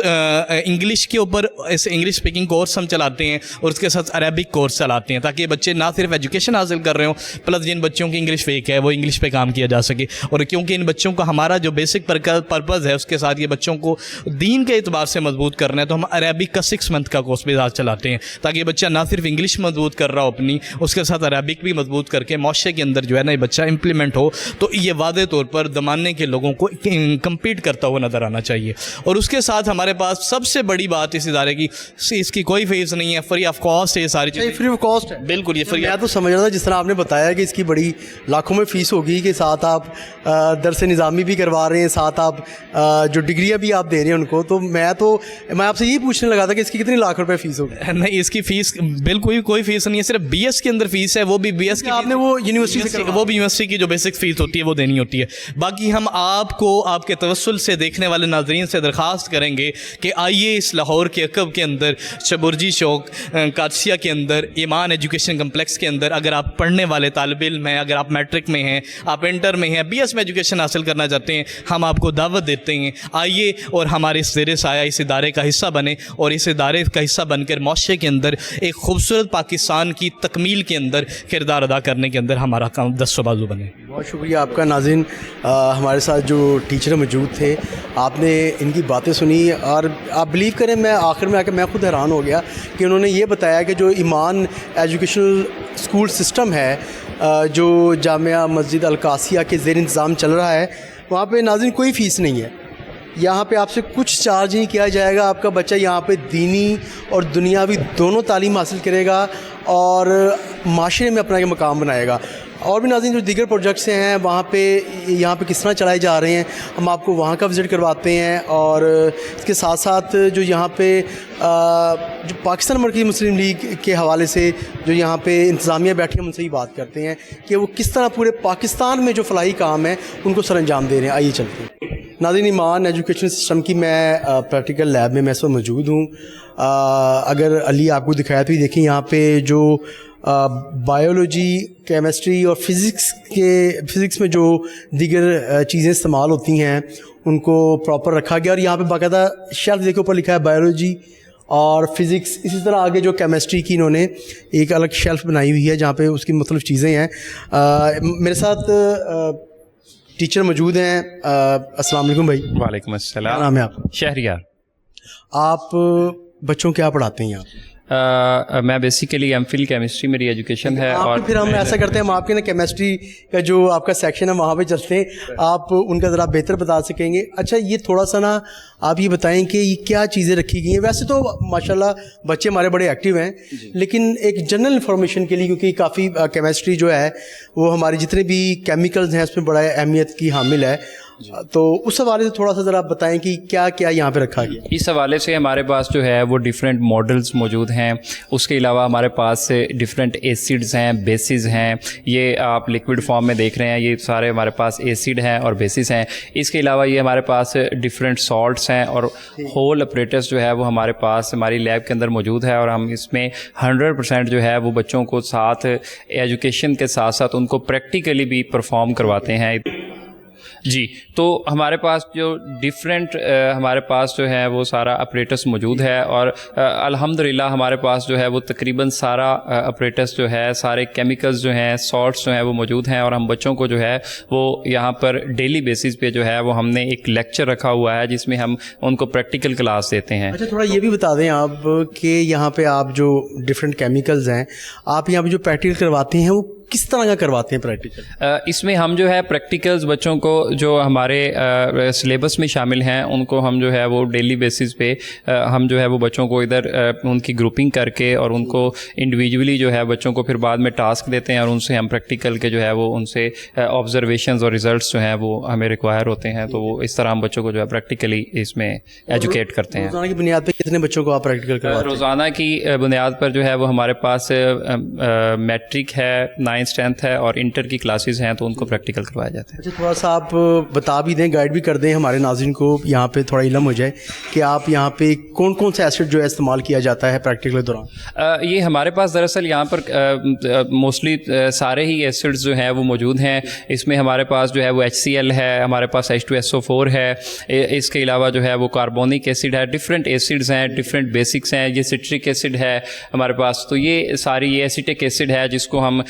इंग्लिश के ऊपर इंग्लिश स्पीकिंग कोर्स हम चलाते हैं, और उसके साथ अरबिक कोर्स चलाते हैं, ताकि बच्चे ना सिर्फ एजुकेशन हासिल कर रहे हों, प्लस जिन बच्चों की इंग्लिश वीक है वो इंग्लिश पे काम किया जा सके। और क्योंकि इन बच्चों का हमारा जो बेसिक पर्पज़ है, उसके साथ ये बच्चों को दीन के एतबार से मजबूत करना है, तो हम अरबिक का 6 मंथ का कोर्स भी साथ चलाते हैं, ताकि बच्चा ना सिर्फ इंग्लिश मजबूत कर रहा हो अपनी, उसके साथ अरबिक भी मजबूत करके माशरे के अंदर जो है ना ये बच्चा इम्प्लीमेंट हो, तो ये वादे तौर पर ज़माने के लोगों को कम्पीट करता हुआ नज़र आना चाहिए। और उसके साथ हमारे पास सबसे बड़ी बात इस इदारे की, इसकी कोई फीस नहीं है, फ्री ऑफ कॉस्ट है ये सारी चीज़ें, फ्री ऑफ कॉस्ट है। बिल्कुल, ये फ्री। मैं तो समझ रहा था जिस तरह आपने बताया कि इसकी बड़ी लाखों में फ़ीस होगी, कि साथ आप दरस निज़ामी भी करवा रहे हैं, साथ आप जो डिग्रियाँ भी आप दे रहे हैं उनको, तो मैं आपसे यही पूछने लगा था कि इसकी कितनी लाख रुपए फ़ीस होगी। नहीं, इसकी फ़ीस बिल्कुल कोई फ़ीस नहीं है, सिर्फ BS के अंदर फ़ीस है, वो भी BS की आपने वो यूनिवर्सिटी से, वो भी यूनिवर्सिटी की जो बेसिक फ़ीस होती है वो देनी होती है। बाकी हम आपको आपके तवस्सुल से देखने वाले नाज़रीन से दरख्वास्त करेंगे कि आइए इस लाहौर के अकब के अंदर शबुर्जी चौक कादसिया के अंदर ईमान एजुकेशन कम्प्लेक्स के अंदर अगर आप पढ़ने वाले तालिब इल्म हैं, अगर आप मैट्रिक में हैं, आप इंटर में हैं, BS में एजुकेशन हासिल करना चाहते हैं, हम आपको दावत देते हैं, आइए और हमारे इस ज़ेरे साया इस इदारे का हिस्सा बने, और इस इदारे का हिस्सा बनकर माशरे के अंदर एक खूबसूरत पाकिस्तान की तकमील के अंदर किरदार अदा करने के अंदर हमारा काम दस्तबाजू बने। बहुत शुक्रिया आपका नाज़रीन। हमारे साथ जो टीचर मौजूद थे, आपने इनकी बातें सुनी, और आप बिलीव करें मैं आखिर में आकर मैं खुद हैरान हो गया कि उन्होंने ये बताया कि जो ईमान एजुकेशनल स्कूल सिस्टम है, जो जामिया मस्जिद अल कासिया के ज़ेर इंतज़ाम चल रहा है, वहाँ पे नाज़रीन कोई फ़ीस नहीं है, यहाँ पे आपसे कुछ चार्ज नहीं किया जाएगा। आपका बच्चा यहाँ पे दीनी और दुनियावी दोनों तालीम हासिल करेगा और माशरे में अपना ये मकाम बनाएगा। और भी नाज़रीन जो दीगर प्रोजेक्ट्स हैं वहाँ पे यहाँ पे किस तरह चलाए जा रहे हैं, हम आपको वहाँ का विज़िट करवाते हैं। और इसके साथ साथ जो यहाँ पे जो पाकिस्तान मरकज़ी मुस्लिम लीग के हवाले से जो यहाँ पे इंतज़ामिया बैठी है, उनसे ही बात करते हैं कि वो किस तरह पूरे पाकिस्तान में जो फलाही काम है उनको सर अंजाम दे रहे हैं। आइए चलते हैं। नाज़रीन, ईमान एजुकेशन सिस्टम की मैं प्रैक्टिकल लैब में मैं इस वक्त मौजूद हूँ। अगर अली आपको दिखाया तो ये देखें यहाँ पे जो बायोलॉजी, केमिस्ट्री और फ़िज़िक्स में जो दीगर चीज़ें इस्तेमाल होती हैं उनको प्रॉपर रखा गया। और यहाँ पे बाकायदा शेल्फ देखो ऊपर लिखा है बायोलॉजी और फिज़िक्स। इसी तरह आगे जो केमिस्ट्री की इन्होंने एक अलग शेल्फ बनाई हुई है जहाँ पे उसकी मुख्तलिफ़ चीज़ें हैं। मेरे साथ टीचर मौजूद हैं। अस्सलाम वालेकुम भाई। वालेकुम अस्सलाम। क्या नाम है आपका? शहरियार। आप बच्चों क्या पढ़ाते हैं यहाँ? मैं बेसिकली एमफिल केमिस्ट्री मेरी एजुकेशन है। और फिर हम ऐसा करते हैं, हम आपके ना केमिस्ट्री का जो आपका सेक्शन है वहाँ पे चलते हैं, आप उनका ज़रा बेहतर बता सकेंगे। अच्छा, ये थोड़ा सा ना आप ये बताएं कि ये क्या चीज़ें रखी गई हैं। वैसे तो माशाल्लाह बच्चे हमारे बड़े एक्टिव हैं, लेकिन एक जनरल इन्फॉर्मेशन के लिए, क्योंकि काफ़ी केमिस्ट्री जो है वो हमारे जितने भी केमिकल्स हैं उसमें बड़ा अहमियत की हामिल है, तो उस हवाले से थोड़ा सा ज़रा बताएं कि क्या क्या यहाँ पे रखा गया। इस हवाले से हमारे पास जो है वो डिफरेंट मॉडल्स मौजूद हैं। उसके अलावा हमारे पास डिफरेंट एसिड्स हैं, बेसिस हैं। ये आप लिक्विड फॉर्म में देख रहे हैं, ये सारे हमारे पास एसिड हैं और बेसिस हैं। इसके अलावा ये हमारे पास डिफरेंट सॉल्ट्स हैं और होल अपरेटस जो है वो हमारे पास हमारी लैब के अंदर मौजूद है। और हम इसमें 100% जो है वो बच्चों को साथ एजुकेशन के साथ साथ उनको प्रैक्टिकली भी परफॉर्म करवाते हैं जी। तो हमारे पास जो डिफरेंट हमारे पास जो है वो सारा अपरेटस मौजूद है। और अल्हम्दुलिल्लाह हमारे पास जो है वो तकरीबन सारा अपरेटस जो है, सारे केमिकल्स जो हैं, सॉल्ट्स जो हैं वो मौजूद हैं। और हम बच्चों को जो है वो यहाँ पर डेली बेसिस पे जो है वो हमने एक लेक्चर रखा हुआ है जिसमें हम उनको प्रैक्टिकल क्लास देते हैं। अच्छा, थोड़ा ये भी बता दें आप कि यहाँ पे आप जो डिफरेंट केमिकल्स हैं, आप यहाँ पे जो प्रैक्टिकल करवाते हैं वो किस तरह का करवाते हैं प्रैक्टिकल? इसमें हम जो है प्रैक्टिकल्स बच्चों को जो हमारे सिलेबस में शामिल हैं उनको हम जो है वो डेली बेसिस पे हम जो है वो बच्चों को इधर उनकी ग्रुपिंग करके और उनको इंडिविजुअली जो है बच्चों को फिर बाद में टास्क देते हैं और उनसे हम प्रैक्टिकल के जो है वो उनसे ऑब्जर्वेशंस और रिजल्ट्स जो हैं वो हमें रिक्वायर होते हैं। तो वो इस तरह हम बच्चों को जो है प्रैक्टिकली इसमें एजुकेट करते हैं। रोज़ाना की बुनियाद पर कितने बच्चों को आप प्रैक्टिकल करवाते हैं? रोज़ाना की बुनियाद पर जो है वो हमारे पास मैट्रिक है, 9th 10th है और इंटर की क्लासेस हैं, तो उनको प्रैक्टिकल करवाया जाता है। अच्छा, थोड़ा सा आप बता भी दें, गाइड भी कर दें हमारे नाज़रीन को, यहाँ पे थोड़ा इल्म हो जाए कि आप यहाँ पे कौन कौन सा एसिड जो है इस्तेमाल किया जाता है प्रैक्टिकल के दौरान। ये हमारे पास दरअसल यहाँ पर मोस्टली सारे ही एसिड्स जो हैं वो मौजूद हैं। इसमें हमारे पास जो है वो HCl है, हमारे पास H2SO4 है, इसके अलावा जो है वो कार्बोनिक एसिड है, डिफरेंट एसिड्स हैं, डिफरेंट बेसिक्स हैं, ये सिट्रिक एसिड है हमारे पास। तो ये सारी ये एसिटिक एसिड है जिसको हम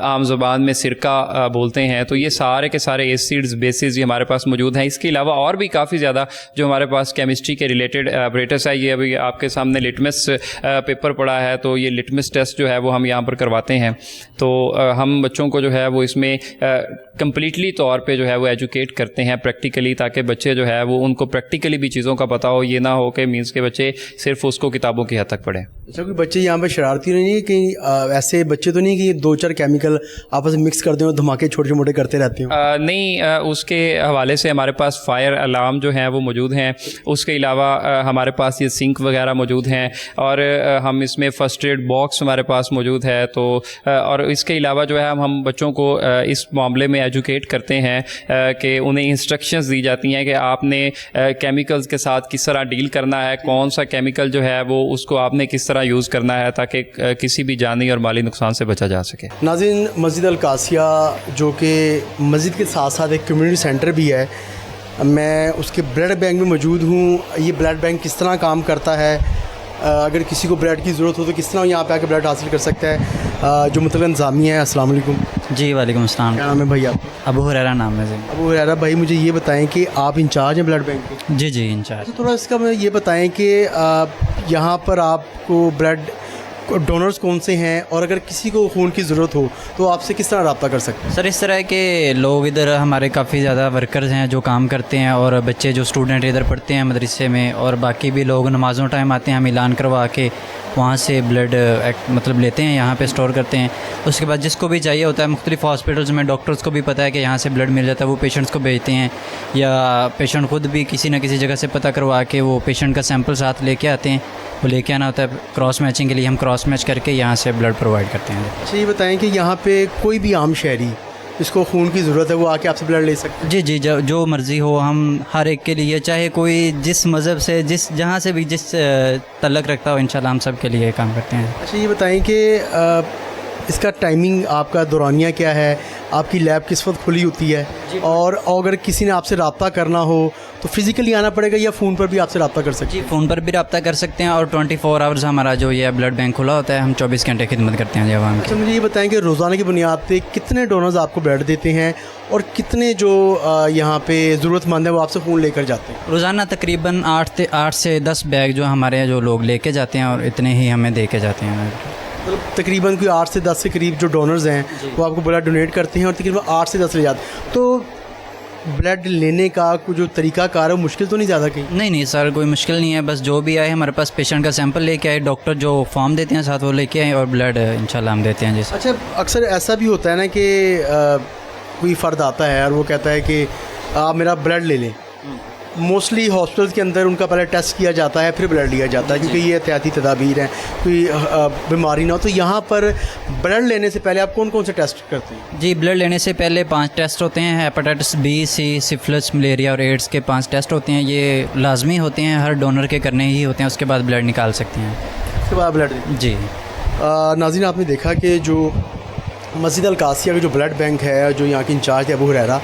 आम ज़बान में सिरका बोलते हैं। तो ये सारे के सारे एसिड्स, बेसिस ये हमारे पास मौजूद हैं। इसके अलावा और भी काफ़ी ज़्यादा जो हमारे पास केमिस्ट्री के रिलेटेड अपरेटस है, ये अभी आपके सामने लिटमस पेपर पड़ा है, तो ये लिटमस टेस्ट जो है वो हम यहाँ पर करवाते हैं। तो हम बच्चों को जो है वो इसमें कम्प्लीटली तौर पे जो है वो एजुकेट करते हैं प्रैक्टिकली, ताकि बच्चे जो है वो उनको प्रैक्टिकली भी चीज़ों का पता हो। ये ना हो कि मीन्स के बच्चे सिर्फ उसको किताबों की हद तक पढ़ें। अच्छा, कोई बच्चे यहाँ पर शरारती नहीं है कि ऐसे बच्चे तो नहीं कि 2-4 केमिकल आपस में मिक्स कर दें और धमाके छोटे मोटे करते रहते हैं? नहीं, उसके हवाले से हमारे पास फायर अलार्म जो हैं वो मौजूद हैं। उसके अलावा हमारे पास ये सिंक वगैरह मौजूद हैं और हम इसमें फ़र्स्ट एड बॉक्स हमारे पास मौजूद है। तो और इसके अलावा जो है हम बच्चों को इस मामले में एजुकेट करते हैं कि उन्हें इंस्ट्रक्शंस दी जाती हैं कि आपने केमिकल्स के साथ किस तरह डील करना है, कौन सा केमिकल जो है वो उसको आपने किस तरह यूज़ करना है ताकि किसी भी जानी और माली नुकसान से बचा जा सके। नाज़रीन, मस्जिद अल कासिया जो कि मस्जिद के साथ साथ एक कम्युनिटी सेंटर भी है, मैं उसके ब्लड बैंक में मौजूद हूँ। ये ब्लड बैंक किस तरह काम करता है, अगर किसी को ब्लड की ज़रूरत हो तो किस तरह यहाँ पे आके ब्लड हासिल कर सकता है, जो मतलब इंतज़ामिया है। अस्सलाम वालेकुम। जी वालेकुम अस्सलाम। क्या नाम है भाई आपका? अबू हुरैरा नाम है जी। अबू हुरैरा भाई, मुझे ये बताएं कि आप इंचार्ज हैं ब्लड बैंक के? जी जी इंचार्ज। तो थोड़ा इसका मुझे ये बताएं कि यहाँ पर आपको ब्लड डोनर्स कौन से हैं और अगर किसी को खून की ज़रूरत हो तो आपसे किस तरह रब्ता कर सकते हैं? सर, इस तरह के लोग इधर हमारे काफ़ी ज़्यादा वर्कर्स हैं जो काम करते हैं और बच्चे जो स्टूडेंट इधर पढ़ते हैं मदरसे में और बाकी भी लोग नमाज़ों टाइम आते हैं, हम ऐलान करवा के वहाँ से ब्लड मतलब लेते हैं, यहाँ पे स्टोर करते हैं। उसके बाद जिसको भी चाहिए होता है, मुख्तलिफ़ हॉस्पिटल्स में डॉक्टर्स को भी पता है कि यहाँ से ब्लड मिल जाता है, वो पेशेंट्स को भेजते हैं या पेशेंट ख़ुद भी किसी न किसी जगह से पता करवा के वो पेशेंट का सैंपल साथ लेके आते हैं। वो लेके आना होता है क्रॉस मैचिंग के लिए, हम क्रॉस मैच करके यहाँ से ब्लड प्रोवाइड करते हैं। अच्छा, ये बताएं कि यहाँ पे कोई भी आम शहरी جس کو خون کی ضرورت ہے وہ آ کے آپ سے بلڈ لے سکتے ہیں؟ جی جی جو مرضی ہو، ہم ہر ایک کے لیے، چاہے کوئی جس مذہب سے جہاں سے بھی جس تعلق رکھتا ہو، انشاءاللہ ہم سب کے لیے کام کرتے ہیں. اچھا یہ بتائیں کہ اس کا ٹائمنگ آپ کا دورانیہ کیا ہے؟ آپ کی لیب کس وقت کھلی ہوتی ہے؟ اور اگر کسی نے آپ سے رابطہ کرنا ہو تو فزیکلی آنا پڑے گا یا فون پر بھی آپ سے رابطہ کر سکتے ہیں؟ جی فون پر بھی رابطہ کر سکتے ہیں، اور 24 آورز ہمارا جو یہ بلڈ بینک کھلا ہوتا ہے، ہم 24 گھنٹے خدمت کرتے ہیں جی عوام کی. اچھا مجھے یہ بتائیں کہ روزانہ کی بنیاد پہ کتنے ڈونرز آپ کو بلڈ دیتے ہیں اور کتنے جو یہاں پہ ضرورت مند ہے وہ آپ سے خون لے کر جاتے ہیں؟ روزانہ تقریباً 8 سے 10 بیگ جو ہمارے جو لوگ لے کے جاتے ہیں، اور اتنے ہی ہمیں دے کے جاتے ہیں. تقریباً کوئی 8 سے 10 سے قریب جو ڈونرز ہیں وہ آپ کو بلڈ ڈونیٹ کرتے ہیں اور تقریباً 8 سے 10 لے جاتے ہیں. تو بلڈ لینے کا کوئی جو طریقہ کار ہے وہ مشکل تو نہیں زیادہ کہیں؟ نہیں سر، کوئی مشکل نہیں ہے. بس جو بھی آئے ہمارے پاس پیشنٹ کا سیمپل لے کے آئے، ڈاکٹر جو فارم دیتے ہیں ساتھ وہ لے کے آئے، اور بلڈ انشاءاللہ ہم دیتے ہیں. جی اچھا اکثر ایسا بھی ہوتا ہے نا کہ کوئی فرد آتا ہے اور وہ کہتا ہے کہ آپ میرا بلڈ لے لیں. موسٹلی ہاسپٹلس کے اندر ان کا پہلے ٹیسٹ کیا جاتا ہے پھر بلڈ لیا جاتا ہے کیونکہ یہ احتیاطی تدابیر ہیں، کوئی بیماری نہ ہو. تو یہاں پر بلڈ لینے سے پہلے آپ کون کون سے ٹیسٹ کرتے ہیں؟ جی بلڈ لینے سے پہلے 5 ٹیسٹ ہوتے ہیں. ہیپاٹائٹس بی، سی، سفلس، ملیریا اور ایڈس کے 5 ٹیسٹ ہوتے ہیں. یہ لازمی ہوتے ہیں، ہر ڈونر کے کرنے ہی ہوتے ہیں. اس کے بعد بلڈ نکال سکتے ہیں. اس کے بعد بلڈ جی ناظرین آپ نے دیکھا کہ جو مسجد القاسیہ کا جو بلڈ بینک ہے، جو یہاں کے انچارج ہے ابو ہریرہ،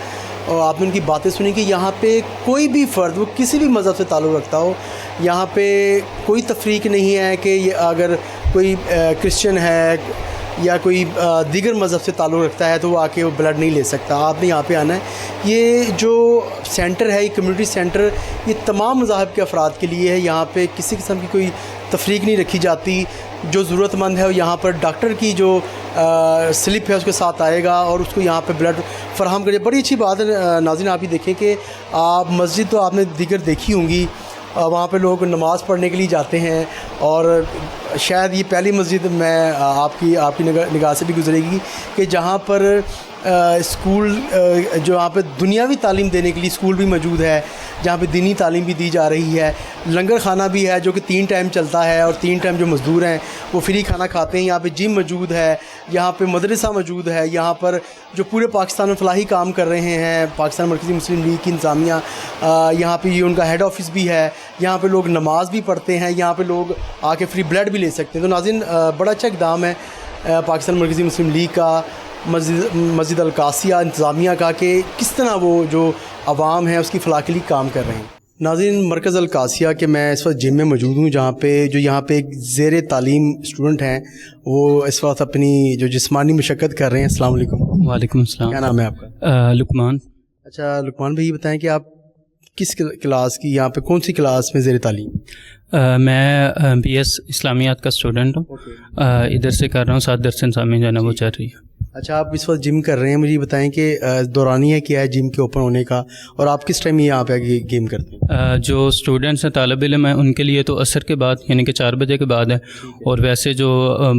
اور آپ نے ان کی باتیں سنی کہ یہاں پہ کوئی بھی فرد وہ کسی بھی مذہب سے تعلق رکھتا ہو، یہاں پہ کوئی تفریق نہیں ہے کہ یہ اگر کوئی کرسچن ہے یا کوئی دیگر مذہب سے تعلق رکھتا ہے تو وہ آ کے وہ بلڈ نہیں لے سکتا. آپ نے یہاں پہ آنا ہے. یہ جو سینٹر ہے، یہ کمیونٹی سینٹر، یہ تمام مذاہب کے افراد کے لیے ہے. یہاں پہ کسی قسم کی کوئی تفریق نہیں رکھی جاتی. جو ضرورت مند ہے وہ یہاں پر ڈاکٹر کی جو سلپ ہے اس کے ساتھ آئے گا اور اس کو یہاں پہ بلڈ فراہم کرے. بڑی اچھی بات ہے. ناظرین آپ ہی دیکھیں کہ آپ مسجد تو آپ نے دیگر دیکھی ہوں گی، وہاں پہ لوگ نماز پڑھنے کے لیے جاتے ہیں، اور شاید یہ پہلی مسجد میں آپ کی نگاہ سے بھی گزرے گی کہ جہاں پر اسکول، جو یہاں پہ دنیاوی تعلیم دینے کے لیے اسکول بھی موجود ہے، جہاں پہ دینی تعلیم بھی دی جا رہی ہے. لنگر خانہ بھی ہے جو کہ 3 ٹائم چلتا ہے، اور 3 ٹائم جو مزدور ہیں وہ فری کھانا کھاتے ہیں. یہاں پہ جم موجود ہے، یہاں پہ مدرسہ موجود ہے. یہاں پر جو پورے پاکستان میں فلاحی کام کر رہے ہیں، پاکستان مرکزی مسلم لیگ کی انتظامیہ، یہاں پہ یہ ان کا ہیڈ آفس بھی ہے. یہاں پہ لوگ نماز بھی پڑھتے ہیں، یہاں پہ لوگ آ کے فری بلڈ بھی لے سکتے ہیں. تو ناظرین بڑا اچھا اقدام ہے پاکستان مرکزی مسلم لیگ کا، مسجد القاسیہ انتظامیہ کا، کہ کس طرح وہ جو عوام ہے اس کی فلاح کے لیے کام کر رہے ہیں. ناظرین مرکز القاسیہ کے میں اس وقت جم میں موجود ہوں، جہاں پہ جو یہاں پہ ایک زیر تعلیم اسٹوڈنٹ ہیں، وہ اس وقت اپنی جو جسمانی مشقت کر رہے ہیں. السلام علیکم. وعلیکم السلام. کیا نام ہے آپ کا؟ لقمان. اچھا لقمان بھائی، یہ بتائیں کہ آپ کس کلاس کی، یہاں پہ کون سی کلاس میں زیر تعلیم؟ میں بی ایس اسلامیات کا اسٹوڈنٹ ہوں. ادھر سے کر رہا ہوں، 7 درس نظامی جو ہے نا وہ چل رہی ہے. اچھا آپ اس وقت جم کر رہے ہیں، مجھے یہ بتائیں کہ دورانیہ کیا ہے جم کے اوپن ہونے کا، اور آپ کس ٹائم یہاں پہ گیم کرتے ہیں؟ جو اسٹوڈنٹس ہیں، طالب علم ہیں، ان کے لیے تو عصر کے بعد یعنی کہ 4 بجے کے بعد ہے، اور ویسے جو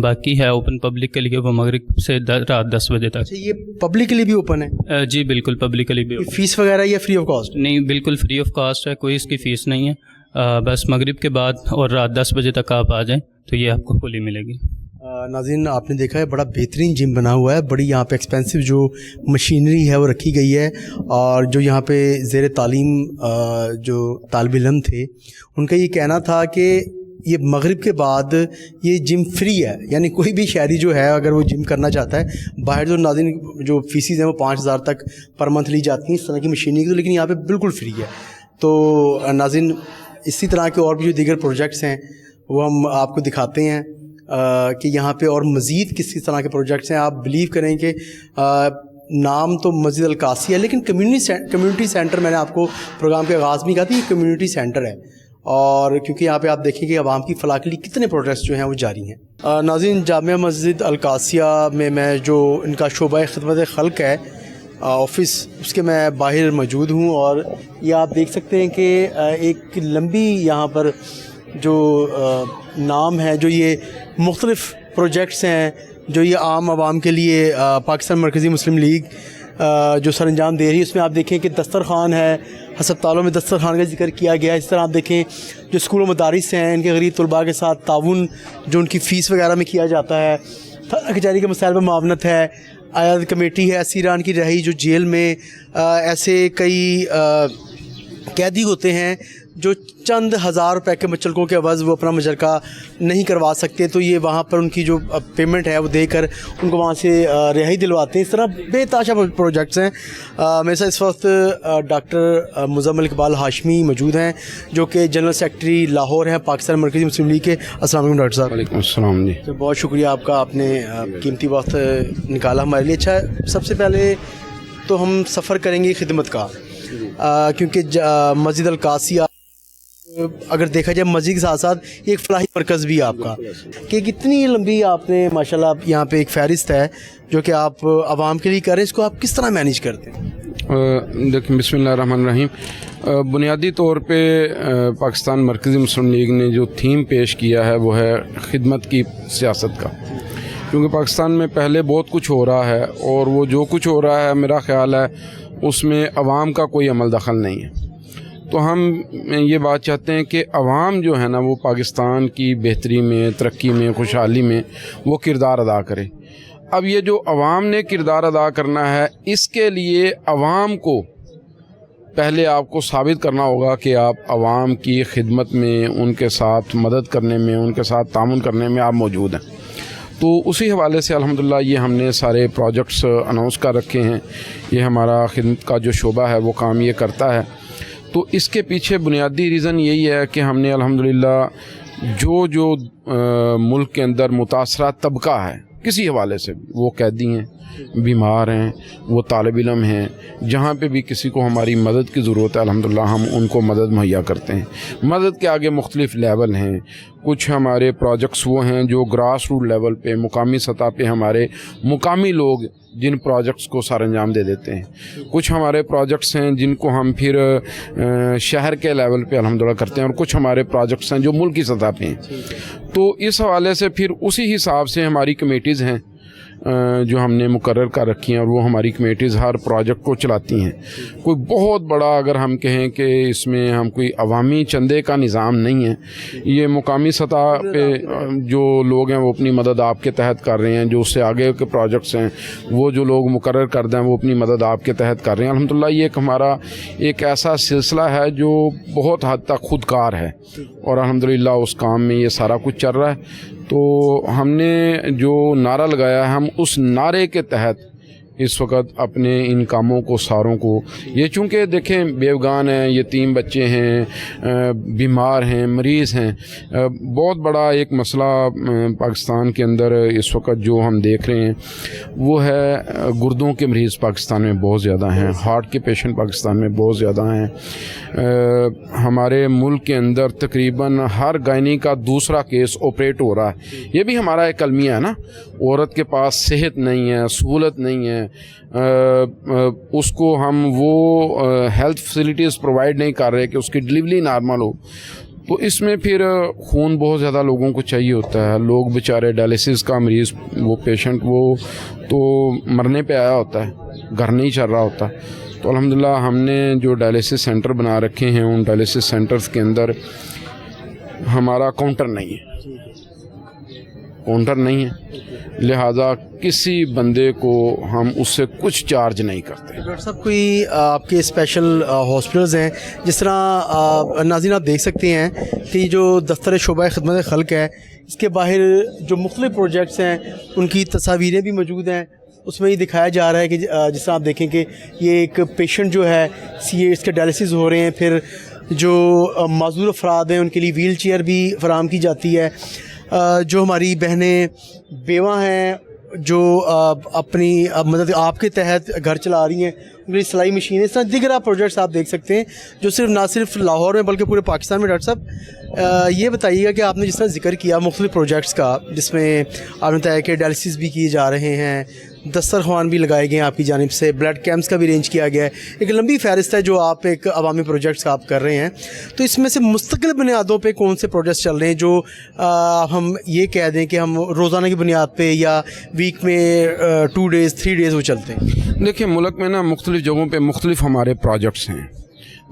باقی ہے اوپن پبلک کے لیے وہ مغرب سے رات 10 بجے تک. اچھا یہ پبلک کے لیے بھی اوپن ہے؟ جی بالکل پبلک کے لیے بھی. فیس وغیرہ یا فری آف کاسٹ؟ نہیں بالکل فری آف کاسٹ ہے، کوئی اس کی فیس نہیں ہے. بس مغرب کے بعد اور رات 10 بجے تک آپ آ جائیں تو یہ آپ کو کھلی ملے گی. ناظرین آپ نے دیکھا ہے بڑا بہترین جم بنا ہوا ہے. بڑی یہاں پہ ایکسپینسو جو مشینری ہے وہ رکھی گئی ہے، اور جو یہاں پہ زیر تعلیم جو طالب علم تھے ان کا یہ کہنا تھا کہ یہ مغرب کے بعد یہ جم فری ہے. یعنی کوئی بھی شہری جو ہے اگر وہ جم کرنا چاہتا ہے، باہر جو ناظرین جو فیسز ہیں وہ 5000 تک پر منتھ لی جاتی ہیں اس طرح کی مشینری کی، لیکن یہاں پہ بالکل فری ہے. تو ناظرین اسی طرح کے اور بھی جو دیگر پروجیکٹس ہیں وہ ہم آپ کو دکھاتے ہیں کہ یہاں پہ اور مزید کس طرح کے پروجیکٹس ہیں. آپ بلیو کریں کہ نام تو مسجد القاسیہ ہے، لیکن کمیونٹی سینٹر، میں نے آپ کو پروگرام کے آغاز میں کہا تھا یہ کمیونٹی سینٹر ہے، اور کیونکہ یہاں پہ آپ دیکھیں کہ عوام کی فلاح کے لیے کتنے پروجیکٹس جو ہیں وہ جاری ہیں. ناظرین جامعہ مسجد القاسیہ میں جو ان کا شعبہ خدمت خلق ہے آفس، اس کے میں باہر موجود ہوں، اور یہ آپ دیکھ سکتے ہیں کہ ایک لمبی یہاں پر جو نام ہے، جو یہ مختلف پروجیکٹس ہیں جو یہ عام عوام کے لیے پاکستان مرکزی مسلم لیگ جو سر انجام دے رہی ہے. اس میں آپ دیکھیں کہ دسترخوان ہے، ہسپتالوں میں دسترخوان کا ذکر کیا گیا ہے. اس طرح آپ دیکھیں جو اسکول و مدارس ہیں ان کے غریب طلباء کے ساتھ تعاون جو ان کی فیس وغیرہ میں کیا جاتا ہے، کچہری کے مسائل پر معاونت ہے. आयाद कमेटी है सीरान की रही जो जेल में ऐसे कई कैदी होते हैं जो चंद हज़ार रुपए के मुचलकों के अवज़ वो अपना मुजरका नहीं करवा सकते, तो ये वहाँ पर उनकी जो पेमेंट है वो देकर उनको वहाँ से रिहाई दिलवाते हैं। इस तरह बेताशा प्रोजेक्ट्स हैं। मेरे साथ इस वक्त डॉक्टर मुज़म्मिल इकबाल हाशमी मौजूद हैं जो कि जनरल सेक्रेटरी लाहौर हैं पाकिस्तान मरकज़ी मुस्लिम लीग के। अस्सलाम वालेकुम डॉक्टर साहब। वालेकुम अस्सलाम जी। तो बहुत शुक्रिया आपका, आपने कीमती वक्त निकाला हमारे लिए। अच्छा, सबसे पहले तो हम सफ़र करेंगे खिदमत का, क्योंकि मस्जिद अल कासिया अगर देखा जाए मस्जिद के साथ साथ एक फलाही मरकज़ भी है आपका, कि कितनी लंबी आपने माशाल्लाह यहाँ पे एक फ़हरिस्त है जो कि आप आवाम के लिए कर रहे हैं, इसको आप किस तरह मैनेज करते हैं? देखिए, बिस्मिल्लाहिर्रहमानिर्रहीम। बुनियादी तौर पे पाकिस्तान मरकज़ी मुस्लिम लीग ने जो थीम पेश किया है वो है खिदमत की सियासत का, क्योंकि पाकिस्तान में पहले बहुत कुछ हो रहा है और वो जो कुछ हो रहा है मेरा ख़्याल है उसमें अवाम का कोई अमल दखल नहीं है। तो हम ये बात चाहते हैं कि अवाम जो है ना वो पाकिस्तान की बेहतरी में, तरक्की में, खुशहाली में वो किरदार अदा करे। अब ये जो अवाम ने किरदार अदा करना है, इसके लिए अवाम को पहले आपको साबित करना होगा कि आप अवाम की खिदमत में, उनके साथ मदद करने में, उनके साथ तामुन करने में आप मौजूद हैं। तो उसी हवाले से अल्हम्दुलिल्लाह ये हमने सारे प्रोजेक्ट्स अनाउंस कर रखे हैं। ये हमारा खिदमत का जो शोबा है वो काम ये करता है। तो इसके पीछे बुनियादी रीज़न यही है कि हमने अल्हम्दुलिल्लाह जो मुल्क के अंदर मुतासरा तबका है किसी हवाले से, वो कैदी हैं, बीमार हैं, वो तालिब इल्म हैं, जहाँ पे भी किसी को हमारी मदद की ज़रूरत है अल्हम्दुलिल्लाह हम उनको मदद मुहैया करते हैं। मदद के आगे मुख्तलिफ़ लेवल हैं। कुछ हमारे प्रोजेक्ट्स वो हैं जो ग्रास रूट लेवल पे, मुकामी सतह पे हमारे मुकामी लोग जिन प्रोजेक्ट्स को सर अंजाम दे देते हैं। कुछ हमारे प्रोजेक्ट्स हैं जिनको हम फिर शहर के लेवल पे अल्हम्दुलिल्लाह करते हैं, और कुछ हमारे प्रोजेक्ट्स हैं जो मुल्क की सतह पे हैं। तो इस हवाले से फिर उसी हिसाब से हमारी कमेटीज़ हैं जो हमने मुकर्रर कर रखी हैं, और वो हमारी कमेटीज़ हर प्रोजेक्ट को चलाती हैं। कोई बहुत बड़ा अगर हम कहें कि इसमें हम कोई अवामी चंदे का निज़ाम नहीं है। ये मुकामी सतह पे जो लोग हैं वो अपनी मदद आपके तहत कर रहे हैं, जो उससे आगे के प्रोजेक्ट्स हैं वो जो लोग मुकर्रर कर दें वो अपनी मदद आपके तहत कर रहे हैं। अल्हम्दुलिल्लाह ये एक हमारा एक ऐसा सिलसिला है जो बहुत हद तक खुदकार है, और अल्हम्दुलिल्लाह उस काम में ये सारा कुछ चल रहा है। तो हमने जो नारा लगाया है, हम उस नारे के तहत इस वक्त अपने इन कामों को, सारों को, ये चूँकि देखें बेवगान हैं, यतीम बच्चे हैं, बीमार हैं, मरीज़ हैं, बहुत बड़ा एक मसला पाकिस्तान के अंदर इस वक्त जो हम देख रहे हैं वो है गुर्दों के मरीज़ पाकिस्तान में बहुत ज़्यादा हैं, हार्ट के पेशेंट पाकिस्तान में बहुत ज़्यादा हैं। हमारे मुल्क के अंदर तकरीबन हर गायनी का दूसरा केस ऑपरेट हो रहा है। ये भी हमारा एक अलमिया है ना, औरत के पास सेहत नहीं है, सहूलत नहीं है, उसको हम वो हेल्थ फैसिलिटीज़ प्रोवाइड नहीं कर रहे कि उसकी डिलीवरी नॉर्मल हो। तो इसमें फिर खून बहुत ज़्यादा लोगों को चाहिए होता है। लोग बेचारे डायलिसिस का मरीज़, वो पेशेंट वो तो मरने पे आया होता है, घर नहीं चल रहा होता। तो अल्हम्दुलिल्लाह हमने जो डायलिसिस सेंटर बना रखे हैं, उन डायलिसिस सेंटर्स के अंदर हमारा काउंटर नहीं है, लिहाजा किसी बंदे को हम उससे कुछ चार्ज नहीं करते। डॉक्टर साहब, कोई आपके स्पेशल हॉस्पिटल्स हैं, जिस तरह नाज़रीन आप देख सकते हैं कि जो दफ्तर शोबा खिदमत खल्क है, इसके बाहर जो मुख्तलिफ प्रोजेक्ट्स हैं उनकी तस्वीरें भी मौजूद हैं। उसमें ये दिखाया जा रहा है कि जिस तरह आप देखें कि ये एक पेशेंट जो है इसके डायलिसिस हो रहे हैं, फिर जो माजूर अफराद हैं उनके लिए व्हील चेयर भी फराहम की जाती है। जो हमारी बहनें बेवा हैं जो अपनी मदद आपके तहत घर चला रही हैं, उनकी सिलाई मशीन, इस तरह दीगर प्रोजेक्ट्स आप देख सकते हैं जो ना सिर्फ लाहौर में बल्कि पूरे पाकिस्तान में। डॉक्टर साहब, ये बताइएगा कि आपने जिस तरह जिक्र किया मुख्तलिफ प्रोजेक्ट्स का, जिसमें आपने बताया कि डायलिसिस भी किए जा रहे हैं, दस्तरखान भी लगाए गए हैं आपकी जानिब से, ब्लड कैंप्स का भी अरेंज किया गया है, एक लंबी फहरिस्त है जो आप एक अवामी प्रोजेक्ट्स का आप कर रहे हैं। तो इसमें से मुस्तकिल बुनियादों पे कौन से प्रोजेक्ट्स चल रहे हैं जो हम ये कह दें कि हम रोज़ाना की बुनियाद पे या वीक में 2 डेज़ 3 डेज़ वो चलते हैं? देखिए, मुल्क में ना मुख्तलिफ़ जगहों पे मुख्तलिफ़ हमारे प्रोजेक्ट्स हैं।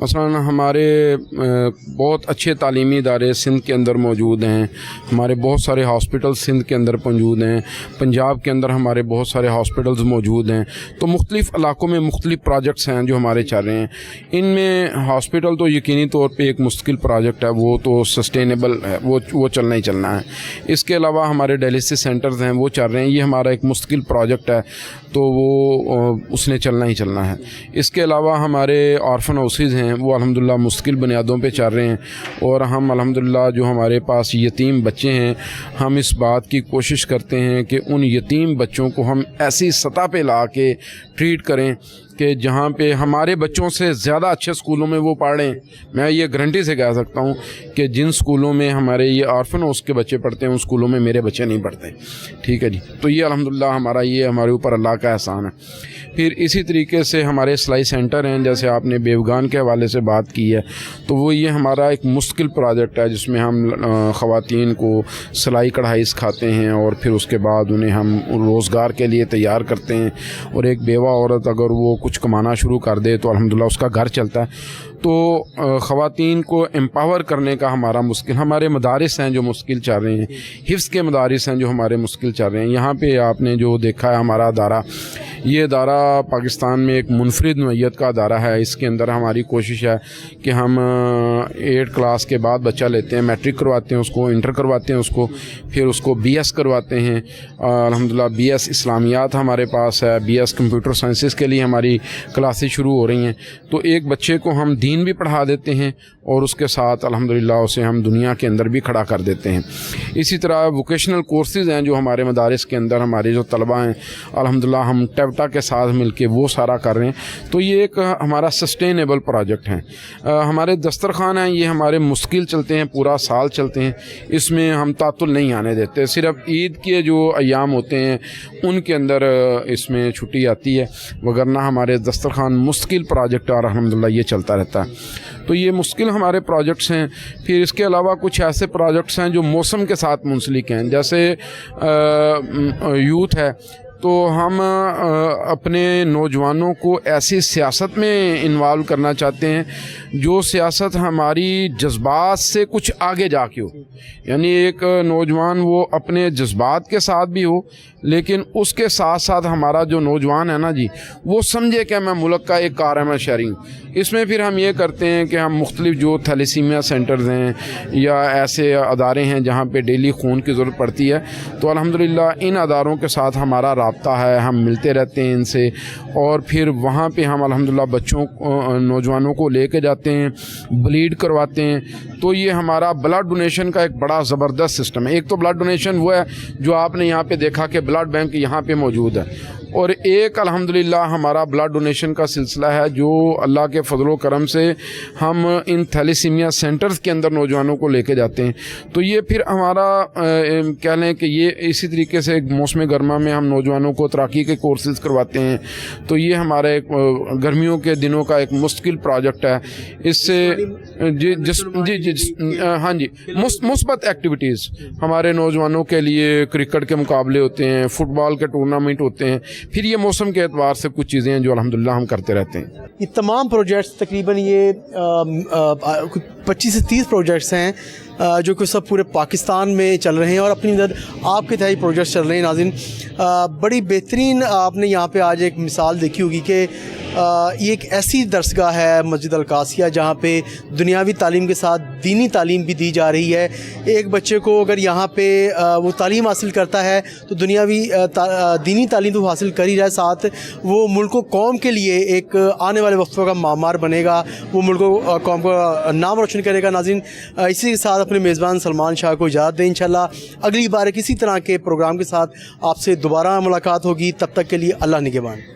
मसलन हमारे बहुत अच्छे तालीमी इदारे सिंध के अंदर मौजूद हैं, हमारे बहुत सारे हॉस्पिटल सिंध के अंदर मौजूद हैं, पंजाब के अंदर हमारे बहुत सारे हॉस्पिटल्स मौजूद हैं। तो मुख्तलिफ़ इलाकों में मुख्तलिफ़ प्रोजेक्ट्स हैं जो हमारे चल रहे हैं। इनमें हॉस्पिटल तो यकीनी तौर पे एक मुश्किल प्रोजेक्ट है, वो तो सस्टेनेबल है, वो चलना ही चलना है। इसके अलावा हमारे डायलिसिस सेंटर्स हैं वो चल रहे हैं, ये हमारा एक मुश्किल प्रोजेक्ट है, तो वो उसने चलना ही चलना है। इसके अलावा हमारे ऑर्फन हाउसेज़ हैं वो अल्हम्दुलिल्लाह मुश्किल बुनियादों पे चल रहे हैं, और हम अल्हम्दुलिल्लाह जो हमारे पास यतीम बच्चे हैं, हम इस बात की कोशिश करते हैं कि उन यतीम बच्चों को हम ऐसी सतह पे ला के ट्रीट करें कि जहाँ पे हमारे बच्चों से ज़्यादा अच्छे स्कूलों में वो पढ़ें। मैं ये गारंटी से कह सकता हूँ कि जिन स्कूलों में हमारे ये ऑर्फन हाउस के बच्चे पढ़ते हैं उन स्कूलों में मेरे बच्चे नहीं पढ़ते। ठीक है जी, तो ये अल्हम्दुलिल्लाह हमारे ऊपर अल्लाह का एहसान है। फिर इसी तरीके से हमारे सिलाई सेंटर हैं, जैसे आपने बेवगान के हवाले से बात की है, तो वो ये हमारा एक मुश्किल प्रोजेक्ट है जिसमें हम ख़वातीन को सिलाई कढ़ाई सिखाते हैं और फिर उसके बाद उन्हें हम रोज़गार के लिए तैयार करते हैं। और एक बेवा औरत अगर वो कुछ कमाना शुरू कर दे तो अल्हम्दुलिल्लाह उसका घर चलता है। तो ख़वातीन को एम्पावर करने का हमारे मदारिस हैं जो मुश्किल चल रहे हैं, हिफ्ज़ के मदारिस हैं जो हमारे मुश्किल चल रहे हैं। यहाँ पे आपने जो देखा है हमारा अदारा, ये अदारा पाकिस्तान में एक मुनफरिद नौइयत का अदारा है। इसके अंदर हमारी कोशिश है कि हम 8 क्लास के बाद बच्चा लेते हैं, मैट्रिक करवाते हैं उसको, इंटर करवाते हैं उसको, फिर उसको BS करवाते हैं। अल्हम्दुलिल्लाह BS इस्लामियात हमारे पास है, BS कंप्यूटर साइंसेस के लिए हमारी क्लासेस शुरू हो रही हैं। तो एक बच्चे को हम दीन भी पढ़ा देते हैं और उसके साथ अल्हम्दुलिल्लाह उसे हम दुनिया के अंदर भी खड़ा कर देते हैं। इसी तरह वोकेशनल कोर्सेज़ हैं जो हमारे मदारिस के अंदर हमारे जो तलबा हैं अल्हम्दुलिल्लाह हम टेवटा के साथ मिलके वो सारा कर रहे हैं। तो ये एक हमारा सस्टेनेबल प्रोजेक्ट है। हमारे दस्तरखान हैं ये हमारे मुश्किल चलते हैं, पूरा साल चलते हैं, इसमें हम तातुल नहीं आने देते। सिर्फ ईद के जो अयाम होते हैं उनके अंदर इसमें छुट्टी आती है, वगरना हमारे दस्तरखान मुश्किल प्रोजेक्ट और अल्हम्दुलिल्लाह ये चलता रहता है। तो ये मुश्किल हमारे प्रोजेक्ट्स हैं। फिर इसके अलावा कुछ ऐसे प्रोजेक्ट्स हैं जो मौसम के साथ मुंसलिक हैं, जैसे यूथ है, तो हम अपने नौजवानों को ऐसी सियासत में इन्वॉल्व करना चाहते हैं जो सियासत हमारी जज्बात से कुछ आगे जाके हो। यानी एक नौजवान वो अपने जज्बात के साथ भी हो, लेकिन उसके साथ साथ हमारा जो नौजवान है ना जी, वो समझे कि मैं मुल्क का एक कारम शहरी हूँ। इसमें फिर हम ये करते हैं कि हम मुख्तलिफ जो थैलेसीमिया सेंटर्स हैं या ऐसे अदारे हैं जहाँ पे डेली खून की ज़रूरत पड़ती है, तो अल्हम्दुलिल्लाह इन अदारों के साथ हमारा राब्ता है, हम मिलते रहते हैं इनसे, और फिर वहाँ पे हम अल्हम्दुलिल्लाह बच्चों नौजवानों को लेके जाते हैं, ब्लीड करवाते हैं। तो ये हमारा ब्लड डोनेशन का एक बड़ा ज़बरदस्त सिस्टम है। एक तो ब्लड डोनेशन वो है जो आपने यहाँ पे देखा कि ब्लड बैंक यहाँ पे मौजूद है, और एक अल्हम्दुलिल्लाह हमारा ब्लड डोनेशन का सिलसिला है जो अल्लाह के फजलो करम से हम इन थैलेसीमिया सेंटर्स के अंदर नौजवानों को लेके जाते हैं। तो ये फिर हमारा कह लें कि ये इसी तरीके से मौसम गर्मा में हम नौजवानों को तैराकी के कोर्सेज़ करवाते हैं। तो ये हमारे गर्मियों के दिनों का एक मुश्किल प्रोजेक्ट है। इससे हाँ जी मुस्बत एक्टिविटीज़ हमारे नौजवानों के लिए क्रिकेट के मुकाबले होते हैं, फुटबॉल के टूर्नामेंट होते हैं। फिर ये मौसम के एतबार से कुछ चीज़ें हैं जो अल्हम्दुलिल्लाह हम करते रहते हैं। ये तमाम प्रोजेक्ट्स तकरीबन ये 25 से 30 प्रोजेक्ट्स हैं जो कि सब पूरे पाकिस्तान में चल रहे हैं और अपनी अंदर आपके तहत प्रोजेक्ट्स चल रहे हैं। नाज़रीन, बड़ी बेहतरीन आपने यहाँ पे आज एक मिसाल देखी होगी कि ये एक ऐसी दरसगाह है मस्जिद अल-कासिया जहाँ पे दुनियावी तालीम के साथ दीनी तालीम भी दी जा रही है। एक बच्चे को अगर यहाँ पे वो तालीम हासिल करता है तो दुनियावी दीनी तालीम तो हासिल कर ही रहा है, साथ वो मुल्क व कौम के लिए एक आने वाले वक्तों का मामार बनेगा, वो मुल्क व कौम का नाम रोशन करेगा। नाज़रीन, इसी के साथ अपने मेज़बान सलमान शाह को इजाज़त दें। इंशाल्लाह अगली बार किसी तरह के प्रोग्राम के साथ आपसे दोबारा मुलाकात होगी। तब तक के लिए अल्लाह निगहबान।